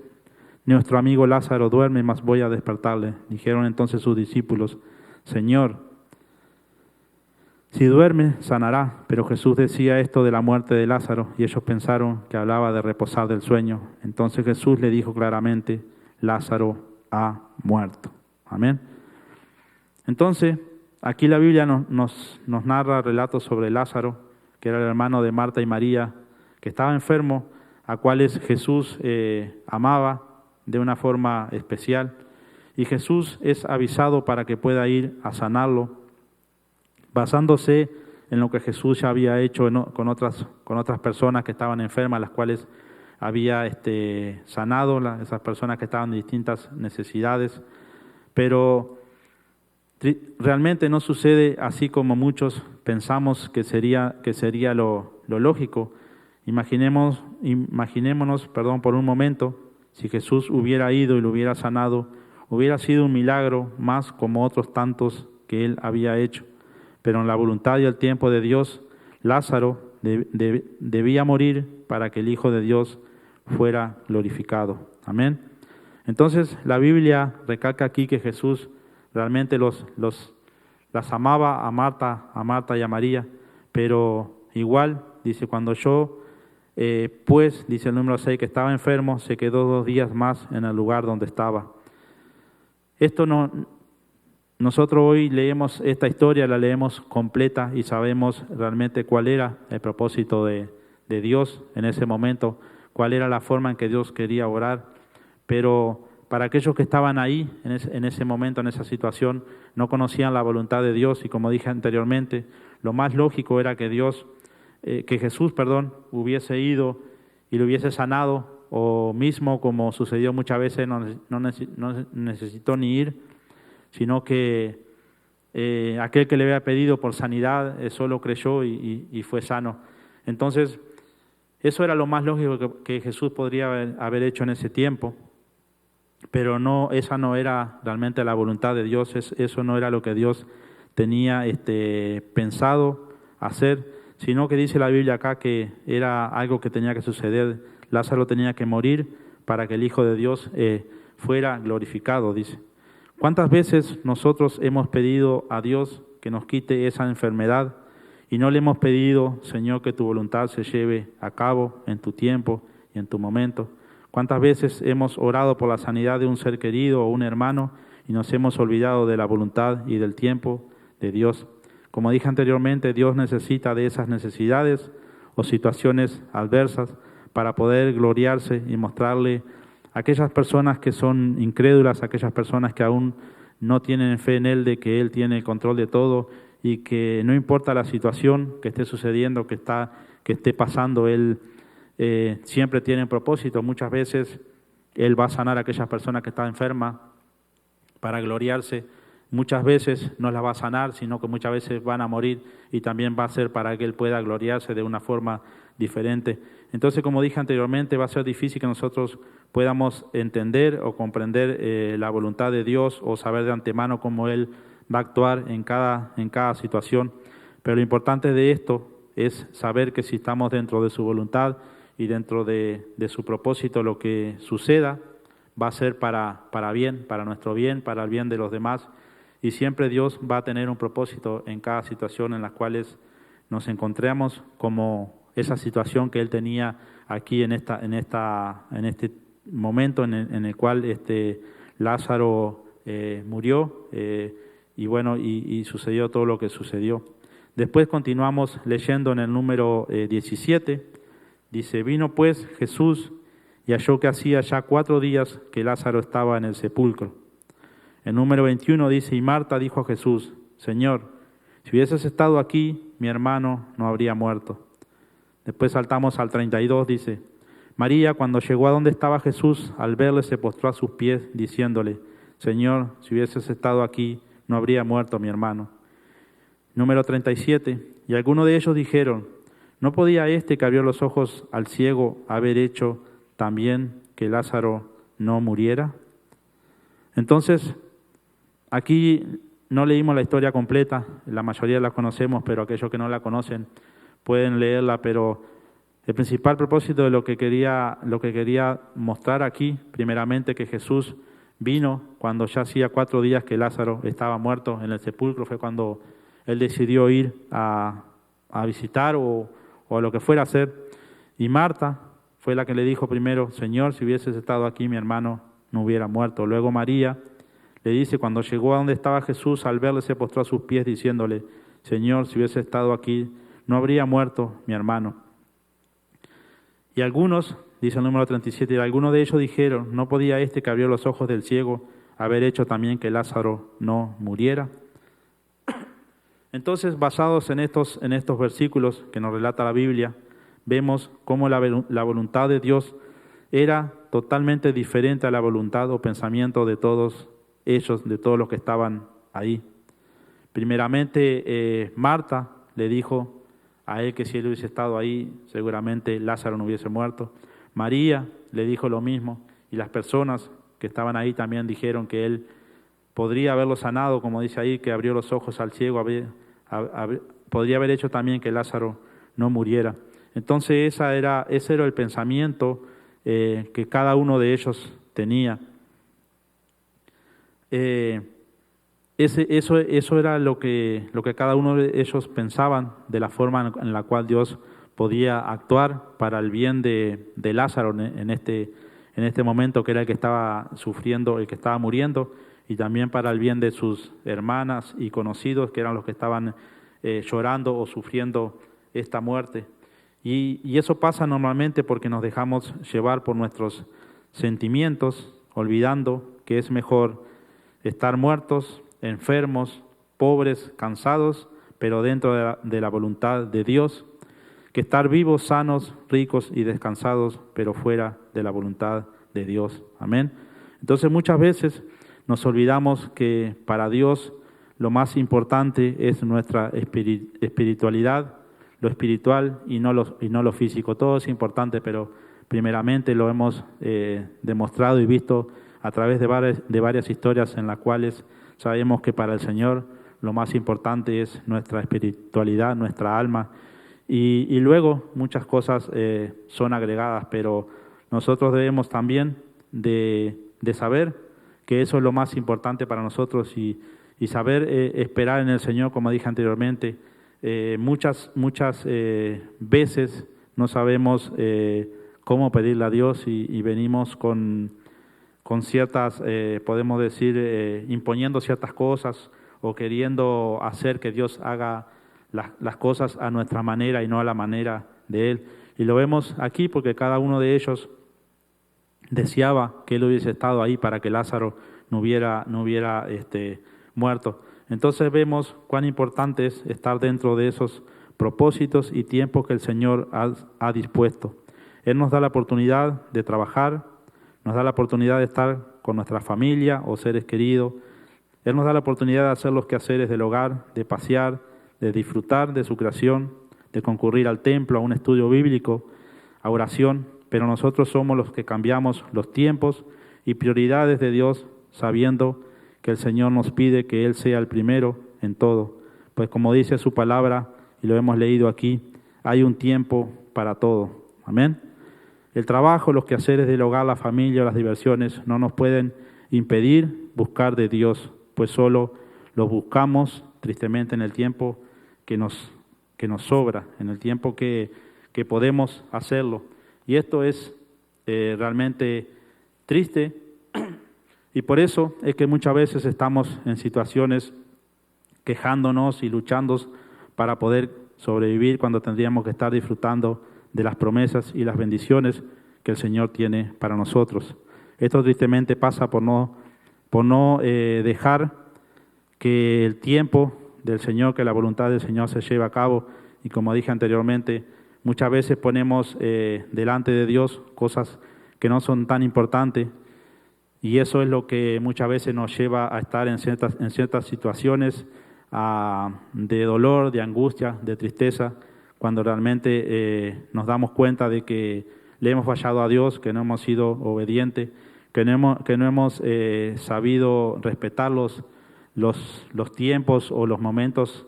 nuestro amigo Lázaro duerme, mas voy a despertarle. Dijeron entonces sus discípulos, Señor, si duerme, sanará. Pero Jesús decía esto de la muerte de Lázaro, y ellos pensaron que hablaba de reposar del sueño. Entonces Jesús le dijo claramente, Lázaro ha muerto. Amén. Entonces, aquí la Biblia nos narra relatos sobre Lázaro, que era el hermano de Marta y María, que estaba enfermo, a cuales Jesús amaba de una forma especial. Y Jesús es avisado para que pueda ir a sanarlo, basándose en lo que Jesús ya había hecho con otras personas que estaban enfermas, las cuales había sanado, esas personas que estaban en distintas necesidades. Pero realmente no sucede así como muchos pensamos que sería lo lógico. Imaginémonos, por un momento, si Jesús hubiera ido y lo hubiera sanado, hubiera sido un milagro más como otros tantos que Él había hecho. Pero en la voluntad y el tiempo de Dios, Lázaro debía morir para que el Hijo de Dios fuera glorificado. Amén. Entonces la Biblia recalca aquí que Jesús realmente las amaba a Marta y a María, pero igual, dice, cuando yo, pues, dice el número 6, que estaba enfermo, se quedó 2 días más en el lugar donde estaba. Esto no, nosotros hoy leemos esta historia, la leemos completa y sabemos realmente cuál era el propósito de Dios en ese momento, cuál era la forma en que Dios quería orar, pero para aquellos que estaban ahí, en ese momento, en esa situación, no conocían la voluntad de Dios y como dije anteriormente, lo más lógico era que Jesús, hubiese ido y lo hubiese sanado, o mismo como sucedió muchas veces, no necesitó ni ir, sino que aquel que le había pedido por sanidad solo creyó y fue sano. Entonces, eso era lo más lógico que Jesús podría haber hecho en ese tiempo. Pero no, esa no era realmente la voluntad de Dios, eso no era lo que Dios tenía pensado hacer, sino que dice la Biblia acá que era algo que tenía que suceder. Lázaro tenía que morir para que el Hijo de Dios fuera glorificado, dice. ¿Cuántas veces nosotros hemos pedido a Dios que nos quite esa enfermedad y no le hemos pedido, Señor, que tu voluntad se lleve a cabo en tu tiempo y en tu momento? ¿Cuántas veces hemos orado por la sanidad de un ser querido o un hermano y nos hemos olvidado de la voluntad y del tiempo de Dios? Como dije anteriormente, Dios necesita de esas necesidades o situaciones adversas para poder gloriarse y mostrarle a aquellas personas que son incrédulas, a aquellas personas que aún no tienen fe en Él, de que Él tiene el control de todo y que no importa la situación que esté sucediendo, que esté pasando, Él siempre tiene propósito. Muchas veces Él va a sanar a aquellas personas que están enfermas para gloriarse. Muchas veces no las va a sanar, sino que muchas veces van a morir y también va a ser para que Él pueda gloriarse de una forma diferente. Entonces, como dije anteriormente, va a ser difícil que nosotros podamos entender o comprender la voluntad de Dios o saber de antemano cómo Él va a actuar en cada situación. Pero lo importante de esto es saber que si estamos dentro de su voluntad y dentro de su propósito, lo que suceda va a ser para bien, para nuestro bien, para el bien de los demás. Y siempre Dios va a tener un propósito en cada situación en las cuales nos encontremos, como esa situación que Él tenía aquí en este momento en el cual Lázaro murió y sucedió todo lo que sucedió. Después continuamos leyendo en el número 17. Dice, vino pues Jesús y halló que hacía ya 4 días que Lázaro estaba en el sepulcro. El número 21 dice, y Marta dijo a Jesús, Señor, si hubieses estado aquí, mi hermano no habría muerto. Después saltamos al 32, dice, María, cuando llegó a donde estaba Jesús, al verle se postró a sus pies, diciéndole, Señor, si hubieses estado aquí, no habría muerto mi hermano. Número 37, y algunos de ellos dijeron, ¿no podía este que abrió los ojos al ciego haber hecho también que Lázaro no muriera? Entonces, aquí no leímos la historia completa, la mayoría la conocemos, pero aquellos que no la conocen pueden leerla, pero el principal propósito de lo que quería mostrar aquí, primeramente que Jesús vino cuando ya hacía 4 días que Lázaro estaba muerto en el sepulcro, fue cuando Él decidió ir a visitar o lo que fuera a hacer. Y Marta fue la que le dijo primero, Señor, si hubieses estado aquí, mi hermano no hubiera muerto. Luego María le dice, cuando llegó a donde estaba Jesús, al verle se postró a sus pies diciéndole, Señor, si hubiese estado aquí, no habría muerto mi hermano. Y algunos, dice el número 37, y algunos de ellos dijeron, ¿no podía este que abrió los ojos del ciego haber hecho también que Lázaro no muriera? Entonces, basados en estos versículos que nos relata la Biblia, vemos cómo la voluntad de Dios era totalmente diferente a la voluntad o pensamiento de todos ellos, de todos los que estaban ahí. Primeramente, Marta le dijo a él que si él hubiese estado ahí, seguramente Lázaro no hubiese muerto. María le dijo lo mismo, y las personas que estaban ahí también dijeron que él podría haberlo sanado, como dice ahí, que abrió los ojos al ciego, podría haber hecho también que Lázaro no muriera. Entonces ese era el pensamiento que cada uno de ellos tenía. Eso era lo que cada uno de ellos pensaban de la forma en la cual Dios podía actuar para el bien de Lázaro en este momento, que era el que estaba sufriendo, el que estaba muriendo, y también para el bien de sus hermanas y conocidos, que eran los que estaban llorando o sufriendo esta muerte. Y eso pasa normalmente porque nos dejamos llevar por nuestros sentimientos, olvidando que es mejor estar muertos, enfermos, pobres, cansados, pero dentro de la voluntad de Dios, que estar vivos, sanos, ricos y descansados, pero fuera de la voluntad de Dios. Amén. Entonces muchas veces nos olvidamos que para Dios lo más importante es nuestra espiritualidad, lo espiritual y no lo físico. Todo es importante, pero primeramente lo hemos demostrado y visto a través de varias historias en las cuales sabemos que para el Señor lo más importante es nuestra espiritualidad, nuestra alma, y luego muchas cosas son agregadas, pero nosotros debemos también de saber que eso es lo más importante para nosotros y saber esperar en el Señor, como dije anteriormente. Muchas veces no sabemos cómo pedirle a Dios y venimos con ciertas, podemos decir, imponiendo ciertas cosas o queriendo hacer que Dios haga las cosas a nuestra manera y no a la manera de Él. Y lo vemos aquí porque cada uno de ellos deseaba que Él hubiese estado ahí para que Lázaro no hubiera muerto. Entonces vemos cuán importante es estar dentro de esos propósitos y tiempos que el Señor ha dispuesto. Él nos da la oportunidad de trabajar, nos da la oportunidad de estar con nuestra familia o seres queridos. Él nos da la oportunidad de hacer los quehaceres del hogar, de pasear, de disfrutar de su creación, de concurrir al templo, a un estudio bíblico, a oración, pero nosotros somos los que cambiamos los tiempos y prioridades de Dios, sabiendo que el Señor nos pide que Él sea el primero en todo. Pues como dice su palabra, y lo hemos leído aquí, hay un tiempo para todo. Amén. El trabajo, los quehaceres del hogar, la familia, las diversiones no nos pueden impedir buscar de Dios, pues solo los buscamos tristemente en el tiempo que nos sobra, en el tiempo que podemos hacerlo. Y esto es realmente triste, y por eso es que muchas veces estamos en situaciones quejándonos y luchando para poder sobrevivir cuando tendríamos que estar disfrutando de las promesas y las bendiciones que el Señor tiene para nosotros. Esto tristemente pasa por no dejar que el tiempo del Señor, que la voluntad del Señor se lleve a cabo. Y como dije anteriormente, muchas veces ponemos delante de Dios cosas que no son tan importantes, y eso es lo que muchas veces nos lleva a estar en ciertas situaciones de dolor, de angustia, de tristeza, cuando realmente nos damos cuenta de que le hemos fallado a Dios, que no hemos sido obedientes, que no hemos sabido respetar los tiempos o los momentos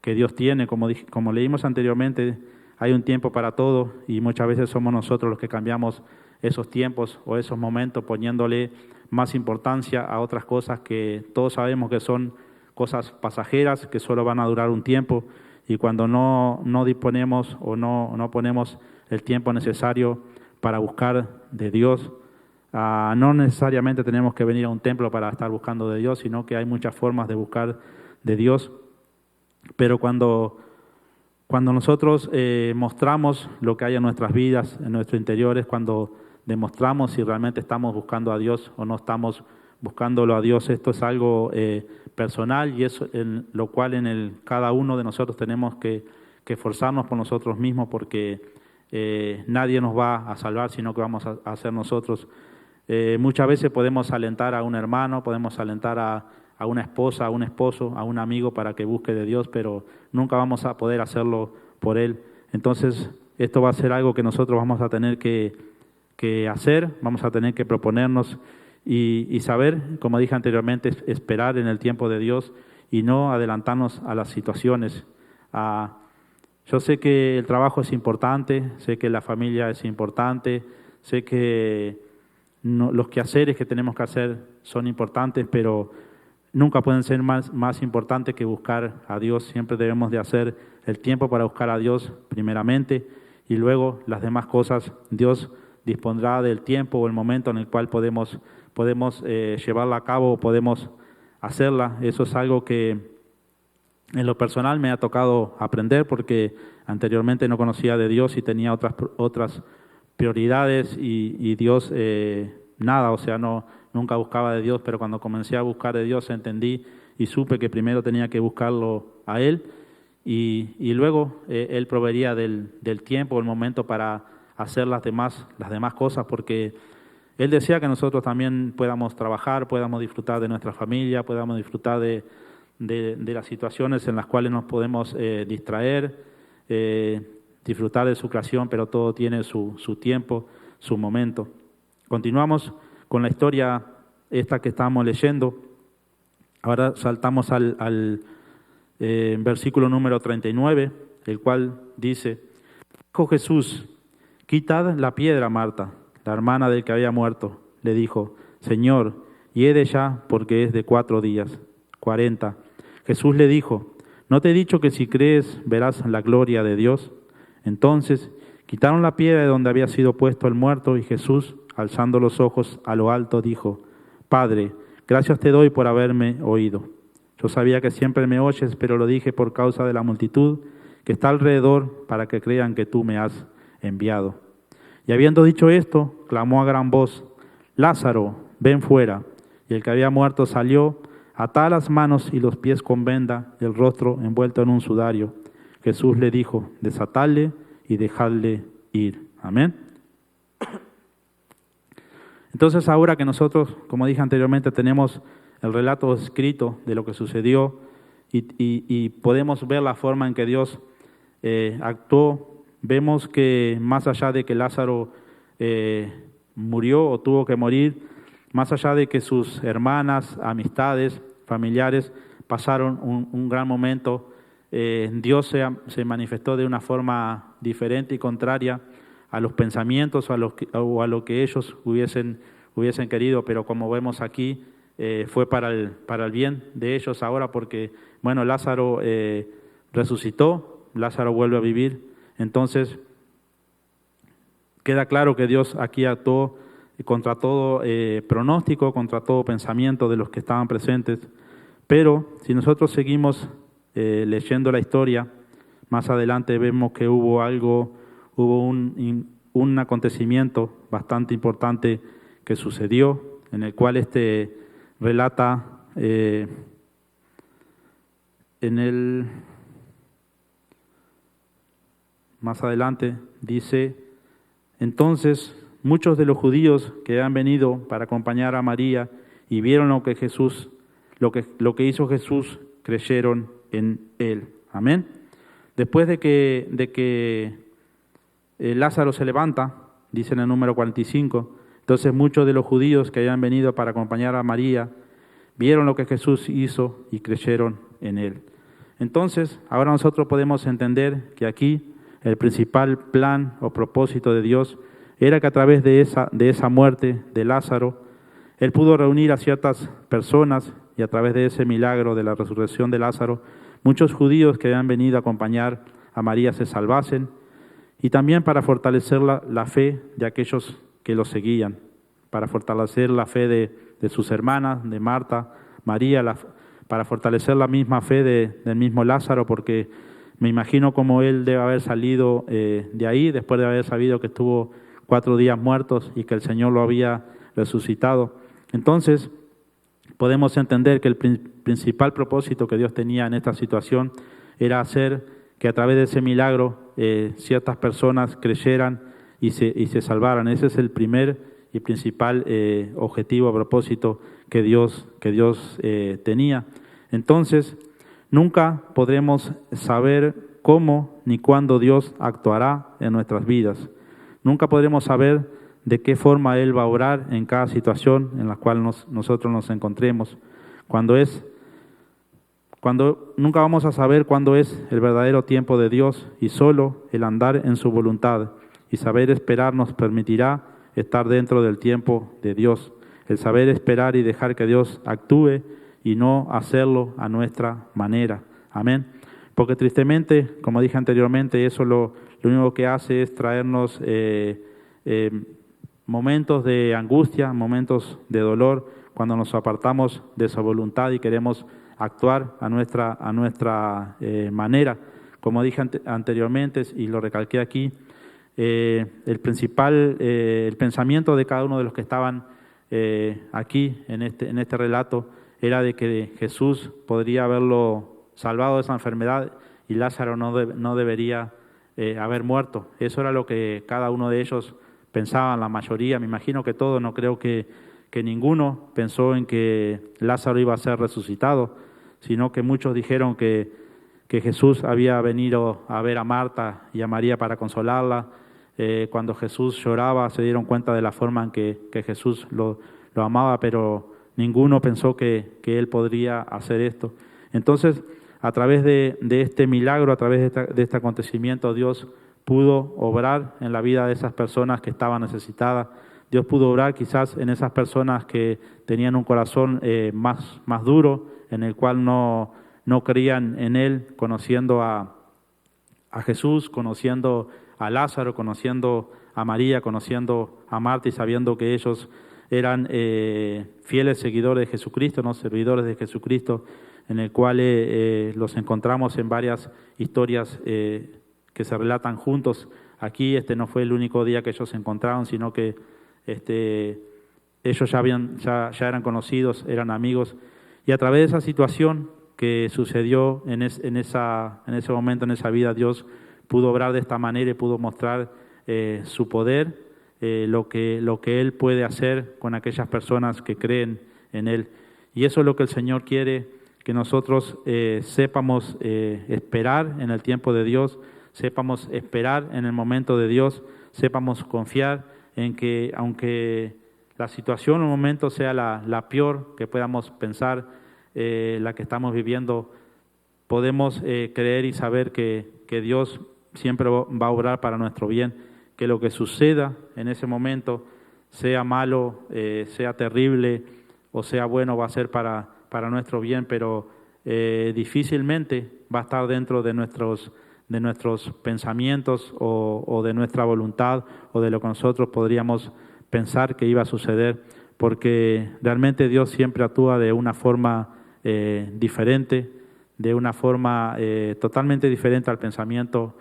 que Dios tiene. Como leímos anteriormente, hay un tiempo para todo, y muchas veces somos nosotros los que cambiamos esos tiempos o esos momentos poniéndole más importancia a otras cosas que todos sabemos que son cosas pasajeras, que solo van a durar un tiempo, y cuando no disponemos o no ponemos el tiempo necesario para buscar de Dios, no necesariamente tenemos que venir a un templo para estar buscando de Dios, sino que hay muchas formas de buscar de Dios. Pero cuando nosotros mostramos lo que hay en nuestras vidas, en nuestros interiores, cuando demostramos si realmente estamos buscando a Dios o no estamos buscándolo a Dios, esto es algo personal, y es en lo cual cada uno de nosotros tenemos que esforzarnos por nosotros mismos, porque nadie nos va a salvar, sino que vamos a hacer nosotros. Muchas veces podemos alentar a un hermano, podemos alentar a una esposa, a un esposo, a un amigo para que busque de Dios, pero nunca vamos a poder hacerlo por él. Entonces, esto va a ser algo que nosotros vamos a tener que hacer, vamos a tener que proponernos y saber, como dije anteriormente, esperar en el tiempo de Dios y no adelantarnos a las situaciones. Yo sé que el trabajo es importante, sé que la familia es importante, sé que los quehaceres que tenemos que hacer son importantes, pero nunca pueden ser más importantes que buscar a Dios. Siempre debemos de hacer el tiempo para buscar a Dios primeramente y luego las demás cosas Dios dispondrá del tiempo o el momento en el cual podemos llevarla a cabo o podemos hacerla. Eso es algo que en lo personal me ha tocado aprender porque anteriormente no conocía de Dios y tenía otras prioridades y Dios nada, o sea, nunca buscaba de Dios, pero cuando comencé a buscar de Dios entendí y supe que primero tenía que buscarlo a Él y luego Él proveería del tiempo, el momento para hacer las demás cosas, porque Él desea que nosotros también podamos trabajar, podamos disfrutar de nuestra familia, podamos disfrutar de las situaciones en las cuales nos podemos distraer, disfrutar de su creación, pero todo tiene su tiempo, su momento. Continuamos con la historia esta que estamos leyendo. Ahora saltamos al versículo número 39, el cual dice: dijo Jesús, quitad la piedra, Marta, la hermana del que había muerto. Le dijo: Señor, hiede ya, porque es de 4 días. 40. Jesús le dijo: ¿no te he dicho que si crees verás la gloria de Dios? Entonces quitaron la piedra de donde había sido puesto el muerto, y Jesús, alzando los ojos a lo alto, dijo: Padre, gracias te doy por haberme oído. Yo sabía que siempre me oyes, pero lo dije por causa de la multitud que está alrededor, para que crean que tú me has enviado. Y habiendo dicho esto, clamó a gran voz: Lázaro, ven fuera. Y el que había muerto salió, atada las manos y los pies con venda, y el rostro envuelto en un sudario. Jesús le dijo: desatadle y dejadle ir. Amén. Entonces, ahora que nosotros, como dije anteriormente, tenemos el relato escrito de lo que sucedió y podemos ver la forma en que Dios actuó, vemos que más allá de que Lázaro murió o tuvo que morir, más allá de que sus hermanas, amistades, familiares pasaron un gran momento, Dios se manifestó de una forma diferente y contraria a los pensamientos o a lo que ellos hubiesen querido, pero como vemos aquí, fue para el bien de ellos ahora, porque, bueno, Lázaro resucitó, Lázaro vuelve a vivir. Entonces, queda claro que Dios aquí actuó contra todo pronóstico, contra todo pensamiento de los que estaban presentes. Pero si nosotros seguimos leyendo la historia, más adelante vemos que hubo un acontecimiento bastante importante que sucedió, en el cual relata más adelante dice: entonces muchos de los judíos que han venido para acompañar a María y vieron lo que hizo Jesús, creyeron en él. Amén. Después de que Lázaro se levanta, dice en el número 45, entonces muchos de los judíos que habían venido para acompañar a María vieron lo que Jesús hizo y creyeron en él. Entonces, ahora nosotros podemos entender que aquí el principal plan o propósito de Dios era que a través de esa muerte de Lázaro, Él pudo reunir a ciertas personas, y a través de ese milagro de la resurrección de Lázaro, muchos judíos que habían venido a acompañar a María se salvasen, y también para fortalecer la fe de aquellos que lo seguían, para fortalecer la fe de sus hermanas, de Marta, María, para fortalecer la misma fe del mismo Lázaro, porque me imagino cómo él debe haber salido de ahí, después de haber sabido que estuvo 4 días muertos y que el Señor lo había resucitado. Entonces, podemos entender que el principal propósito que Dios tenía en esta situación era hacer que a través de ese milagro ciertas personas creyeran y se salvaran. Ese es el primer y principal objetivo, propósito que Dios tenía. Entonces, nunca podremos saber cómo ni cuándo Dios actuará en nuestras vidas. Nunca podremos saber de qué forma Él va a obrar en cada situación en la cual nosotros nos encontremos. Nunca vamos a saber cuándo es el verdadero tiempo de Dios, y solo el andar en su voluntad y saber esperar nos permitirá estar dentro del tiempo de Dios. El saber esperar y dejar que Dios actúe y no hacerlo a nuestra manera. Amén. Porque tristemente, como dije anteriormente, eso lo único que hace es traernos momentos de angustia, momentos de dolor, cuando nos apartamos de su voluntad y queremos actuar a nuestra manera. Como dije anteriormente y lo recalqué aquí, el pensamiento de cada uno de los que estaban aquí en este relato era de que Jesús podría haberlo salvado de esa enfermedad y Lázaro no debería haber muerto. Eso era lo que cada uno de ellos pensaban, la mayoría, me imagino que todos, no creo que ninguno pensó en que Lázaro iba a ser resucitado, sino que muchos dijeron que Jesús había venido a ver a Marta y a María para consolarla. Cuando Jesús lloraba se dieron cuenta de la forma en que Jesús lo amaba, pero ninguno pensó que él podría hacer esto. Entonces, a través de este milagro, a través de este acontecimiento, Dios pudo obrar en la vida de esas personas que estaban necesitadas. Dios pudo obrar quizás en esas personas que tenían un corazón más duro, en el cual no creían en Él, conociendo a Jesús, conociendo a Lázaro, conociendo a María, conociendo a Marta y sabiendo que ellos eran fieles seguidores de Jesucristo, no servidores de Jesucristo, en el cual los encontramos en varias historias que se relatan juntos. Aquí no fue el único día que ellos se encontraron, sino que ellos ya eran conocidos, eran amigos, y a través de esa situación que sucedió en ese momento, en esa vida, Dios pudo obrar de esta manera y pudo mostrar su poder, lo que Él puede hacer con aquellas personas que creen en Él. Y eso es lo que el Señor quiere, que nosotros sepamos esperar en el tiempo de Dios, sepamos esperar en el momento de Dios, sepamos confiar en que aunque la situación en un momento sea la peor que podamos pensar, la que estamos viviendo, podemos creer y saber que Dios siempre va a obrar para nuestro bien, que lo que suceda en ese momento, sea malo, sea terrible o sea bueno, va a ser para nuestro bien, pero difícilmente va a estar dentro de nuestros pensamientos o de nuestra voluntad o de lo que nosotros podríamos pensar que iba a suceder, porque realmente Dios siempre actúa de una forma diferente, de una forma totalmente diferente al pensamiento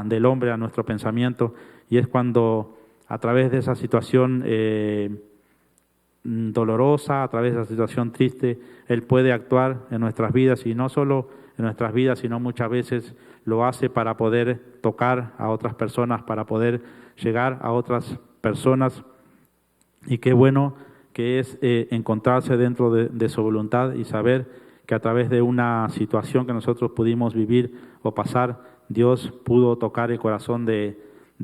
del hombre, a nuestro pensamiento, y es cuando a través de esa situación dolorosa, a través de esa situación triste, Él puede actuar en nuestras vidas, y no solo en nuestras vidas, sino muchas veces lo hace para poder tocar a otras personas, para poder llegar a otras personas. Y qué bueno que es encontrarse dentro de su voluntad y saber que a través de una situación que nosotros pudimos vivir o pasar, Dios pudo tocar el corazón de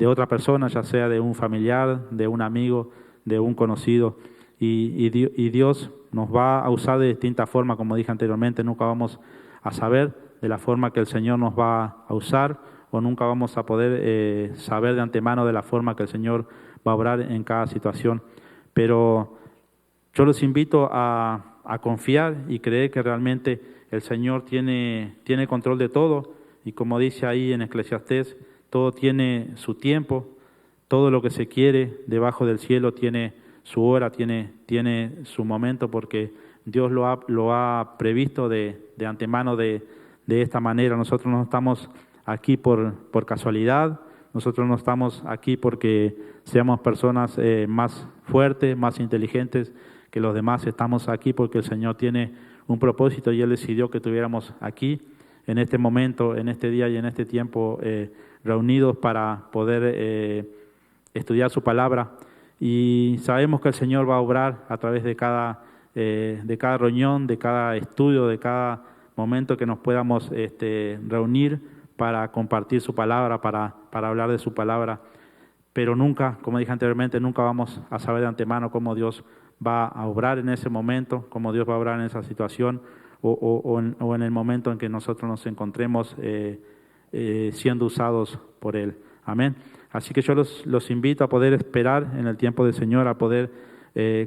otra persona, ya sea de un familiar, de un amigo, de un conocido. Y Dios nos va a usar de distinta forma, como dije anteriormente. Nunca vamos a saber de la forma que el Señor nos va a usar, o nunca vamos a poder saber de antemano de la forma que el Señor va a obrar en cada situación. Pero yo los invito a confiar y creer que realmente el Señor tiene control de todo, y como dice ahí en Eclesiastés, todo tiene su tiempo, todo lo que se quiere debajo del cielo tiene su hora, tiene su momento, porque Dios lo ha previsto de antemano de esta manera. Nosotros no estamos aquí por casualidad, nosotros no estamos aquí porque seamos personas más fuertes, más inteligentes que los demás. Estamos aquí porque el Señor tiene un propósito y Él decidió que estuviéramos aquí en este momento, en este día y en este tiempo reunidos para poder estudiar su palabra. Y sabemos que el Señor va a obrar a través de cada reunión, de cada estudio, de cada momento que nos podamos reunir para compartir su palabra, para hablar de su palabra. Pero nunca, como dije anteriormente, nunca vamos a saber de antemano cómo Dios va a obrar en ese momento, cómo Dios va a obrar en esa situación o en el momento en que nosotros nos encontremos siendo usados por Él. Amén. Así que yo los invito a poder esperar en el tiempo del Señor, a poder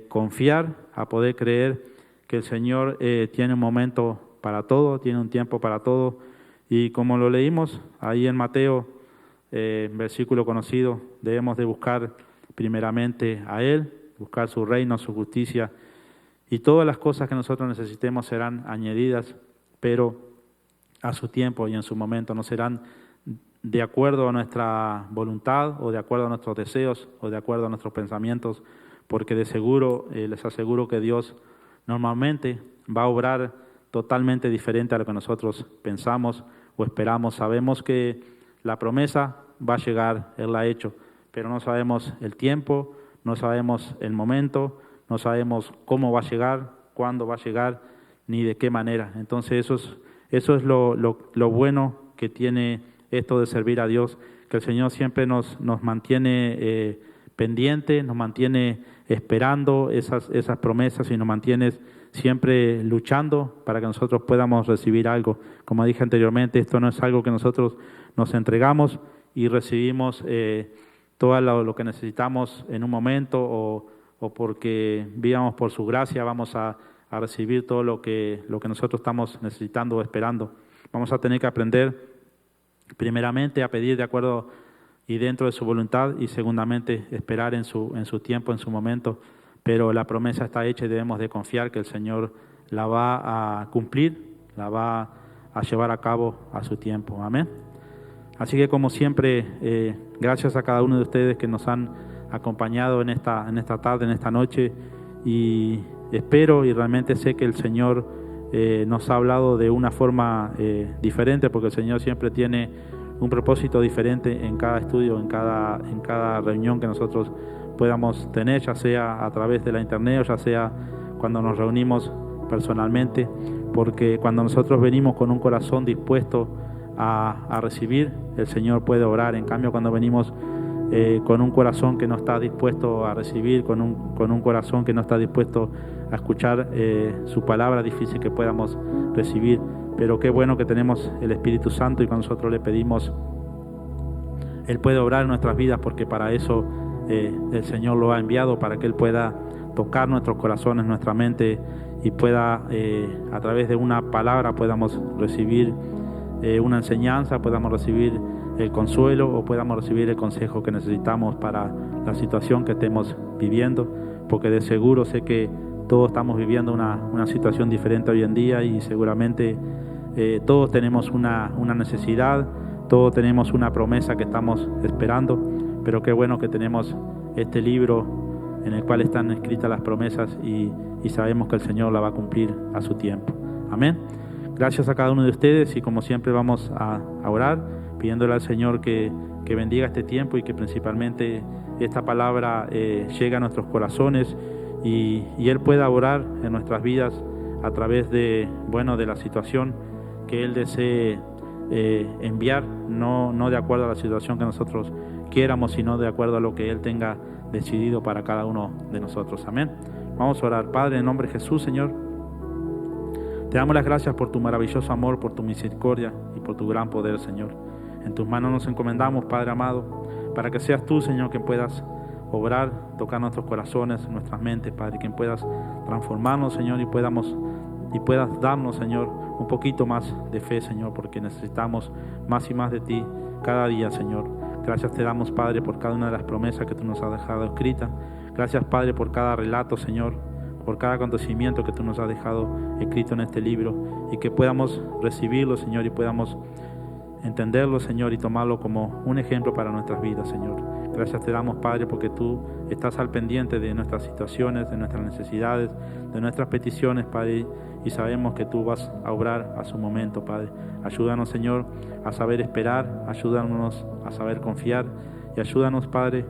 confiar, a poder creer que el Señor tiene un momento para todo, tiene un tiempo para todo. Y como lo leímos ahí en Mateo, versículo conocido, debemos de buscar primeramente a Él, buscar su reino, su justicia, y todas las cosas que nosotros necesitemos serán añadidas, pero a su tiempo y en su momento, no serán de acuerdo a nuestra voluntad o de acuerdo a nuestros deseos o de acuerdo a nuestros pensamientos, porque de seguro, les aseguro que Dios normalmente va a obrar totalmente diferente a lo que nosotros pensamos o esperamos. Sabemos que la promesa va a llegar, Él la ha hecho, pero no sabemos el tiempo, no sabemos el momento, no sabemos cómo va a llegar, cuándo va a llegar, ni de qué manera. Entonces eso es lo bueno que tiene esto de servir a Dios, que el Señor siempre nos mantiene pendientes, nos mantiene esperando esas promesas y nos mantiene siempre luchando para que nosotros podamos recibir algo. Como dije anteriormente, esto no es algo que nosotros nos entregamos y recibimos todo lo que necesitamos en un momento o porque vivamos por su gracia, vamos a recibir todo lo que nosotros estamos necesitando o esperando. Vamos a tener que aprender primeramente a pedir de acuerdo y dentro de su voluntad y segundamente esperar en su tiempo, en su momento. Pero la promesa está hecha y debemos de confiar que el Señor la va a cumplir, la va a llevar a cabo a su tiempo. Amén. Así que como siempre, gracias a cada uno de ustedes que nos han acompañado en esta tarde, en esta noche, y espero y realmente sé que el Señor nos ha hablado de una forma diferente, porque el Señor siempre tiene un propósito diferente en cada estudio, en cada reunión que nosotros podamos tener, ya sea a través de la internet o ya sea cuando nos reunimos personalmente, porque cuando nosotros venimos con un corazón dispuesto a recibir, el Señor puede obrar. En cambio, cuando venimos con un corazón que no está dispuesto a recibir, con un corazón que no está dispuesto a escuchar su palabra, difícil que podamos recibir. Pero qué bueno que tenemos el Espíritu Santo y cuando nosotros le pedimos, Él puede obrar en nuestras vidas, porque para eso el Señor lo ha enviado, para que Él pueda tocar nuestros corazones, nuestra mente, y pueda a través de una palabra podamos recibir una enseñanza, podamos recibir el consuelo o podamos recibir el consejo que necesitamos para la situación que estemos viviendo, porque de seguro sé que todos estamos viviendo una situación diferente hoy en día y seguramente todos tenemos una necesidad, todos tenemos una promesa que estamos esperando, pero qué bueno que tenemos este libro en el cual están escritas las promesas y sabemos que el Señor la va a cumplir a su tiempo. Amén. Gracias a cada uno de ustedes y como siempre vamos a orar, pidiéndole al Señor que bendiga este tiempo y que principalmente esta palabra llegue a nuestros corazones y Él pueda orar en nuestras vidas a través de la situación que Él desee enviar, no de acuerdo a la situación que nosotros quieramos, sino de acuerdo a lo que Él tenga decidido para cada uno de nosotros. Amén. Vamos a orar. Padre, en nombre de Jesús, Señor, te damos las gracias por tu maravilloso amor, por tu misericordia y por tu gran poder, Señor. En tus manos nos encomendamos, Padre amado, para que seas tú, Señor, quien puedas obrar, tocar nuestros corazones, nuestras mentes, Padre, quien puedas transformarnos, Señor, y puedas darnos, Señor, un poquito más de fe, Señor, porque necesitamos más y más de ti cada día, Señor. Gracias te damos, Padre, por cada una de las promesas que tú nos has dejado escritas. Gracias, Padre, por cada relato, Señor, por cada acontecimiento que tú nos has dejado escrito en este libro y que podamos recibirlo, Señor, y podamos entenderlo, Señor, y tomarlo como un ejemplo para nuestras vidas, Señor. Gracias te damos, Padre, porque tú estás al pendiente de nuestras situaciones, de nuestras necesidades, de nuestras peticiones, Padre, y sabemos que tú vas a obrar a su momento, Padre. Ayúdanos, Señor, a saber esperar, ayúdanos a saber confiar y ayúdanos, Padre,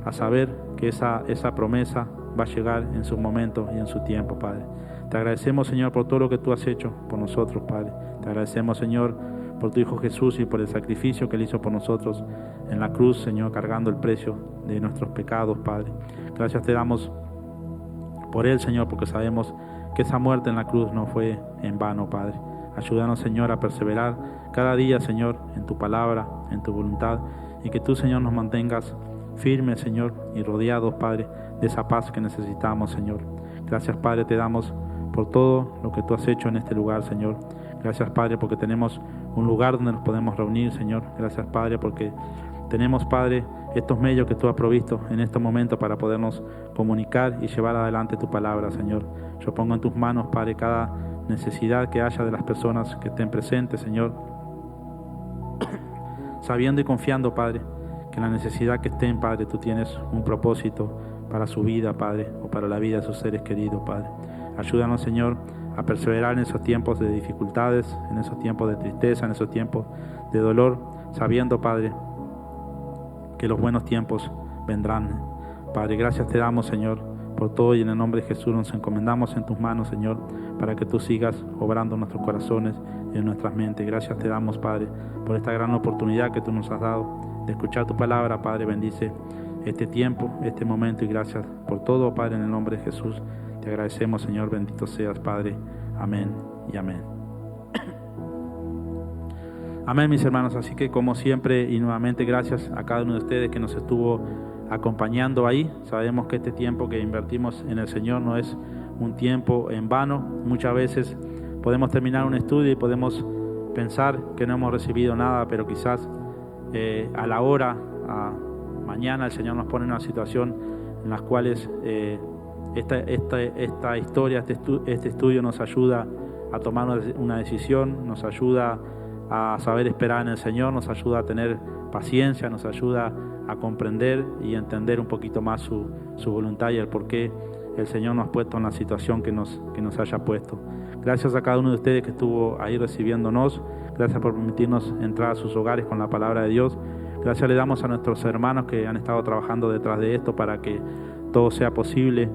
a saber que esa promesa va a llegar en su momento y en su tiempo, Padre. Te agradecemos, Señor, por todo lo que tú has hecho por nosotros, Padre. Te agradecemos, Señor, por tu Hijo Jesús y por el sacrificio que Él hizo por nosotros en la cruz, Señor, cargando el precio de nuestros pecados, Padre. Gracias te damos por Él, Señor, porque sabemos que esa muerte en la cruz no fue en vano, Padre. Ayúdanos, Señor, a perseverar cada día, Señor, en tu palabra, en tu voluntad, y que tú, Señor, nos mantengas firmes, Señor, y rodeados, Padre, de esa paz que necesitamos, Señor. Gracias, Padre, te damos por todo lo que tú has hecho en este lugar, Señor. Gracias, Padre, porque tenemos un lugar donde nos podemos reunir, Señor. Gracias, Padre, porque tenemos, Padre, estos medios que tú has provisto en este momento para podernos comunicar y llevar adelante tu palabra, Señor. Yo pongo en tus manos, Padre, cada necesidad que haya de las personas que estén presentes, Señor. Sabiendo y confiando, Padre, que la necesidad que estén, Padre, tú tienes un propósito para su vida, Padre, o para la vida de sus seres queridos, Padre. Ayúdanos, Señor, a perseverar en esos tiempos de dificultades, en esos tiempos de tristeza, en esos tiempos de dolor, sabiendo, Padre, que los buenos tiempos vendrán. Padre, gracias te damos, Señor, por todo, y en el nombre de Jesús nos encomendamos en tus manos, Señor, para que tú sigas obrando en nuestros corazones y en nuestras mentes. Gracias te damos, Padre, por esta gran oportunidad que tú nos has dado de escuchar tu palabra. Padre, bendice este tiempo, este momento, y gracias por todo, Padre, en el nombre de Jesús. Te agradecemos, Señor, bendito seas, Padre. Amén y amén. Amén, mis hermanos. Así que, como siempre y nuevamente, gracias a cada uno de ustedes que nos estuvo acompañando ahí. Sabemos que este tiempo que invertimos en el Señor no es un tiempo en vano. Muchas veces podemos terminar un estudio y podemos pensar que no hemos recibido nada, pero quizás a la hora, mañana, el Señor nos pone en una situación en las cuales esta historia, este estudio nos ayuda a tomar una decisión, nos ayuda a saber esperar en el Señor, nos ayuda a tener paciencia, nos ayuda a comprender y entender un poquito más su voluntad y el por qué el Señor nos ha puesto en la situación que nos haya puesto. Gracias a cada uno de ustedes que estuvo ahí recibiéndonos. Gracias por permitirnos entrar a sus hogares con la palabra de Dios. Gracias le damos a nuestros hermanos que han estado trabajando detrás de esto para que todo sea posible.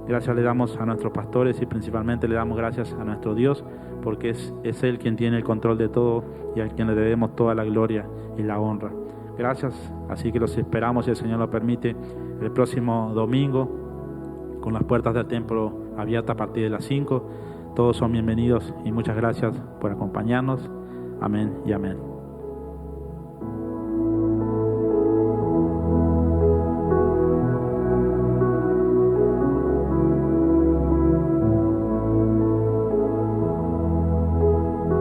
Gracias le damos a nuestros pastores y principalmente le damos gracias a nuestro Dios, porque es Él quien tiene el control de todo y a quien le debemos toda la gloria y la honra. Gracias, así que los esperamos, si el Señor lo permite, el próximo domingo con las puertas del templo abiertas a partir de las 5. Todos son bienvenidos y muchas gracias por acompañarnos. Amén y amén.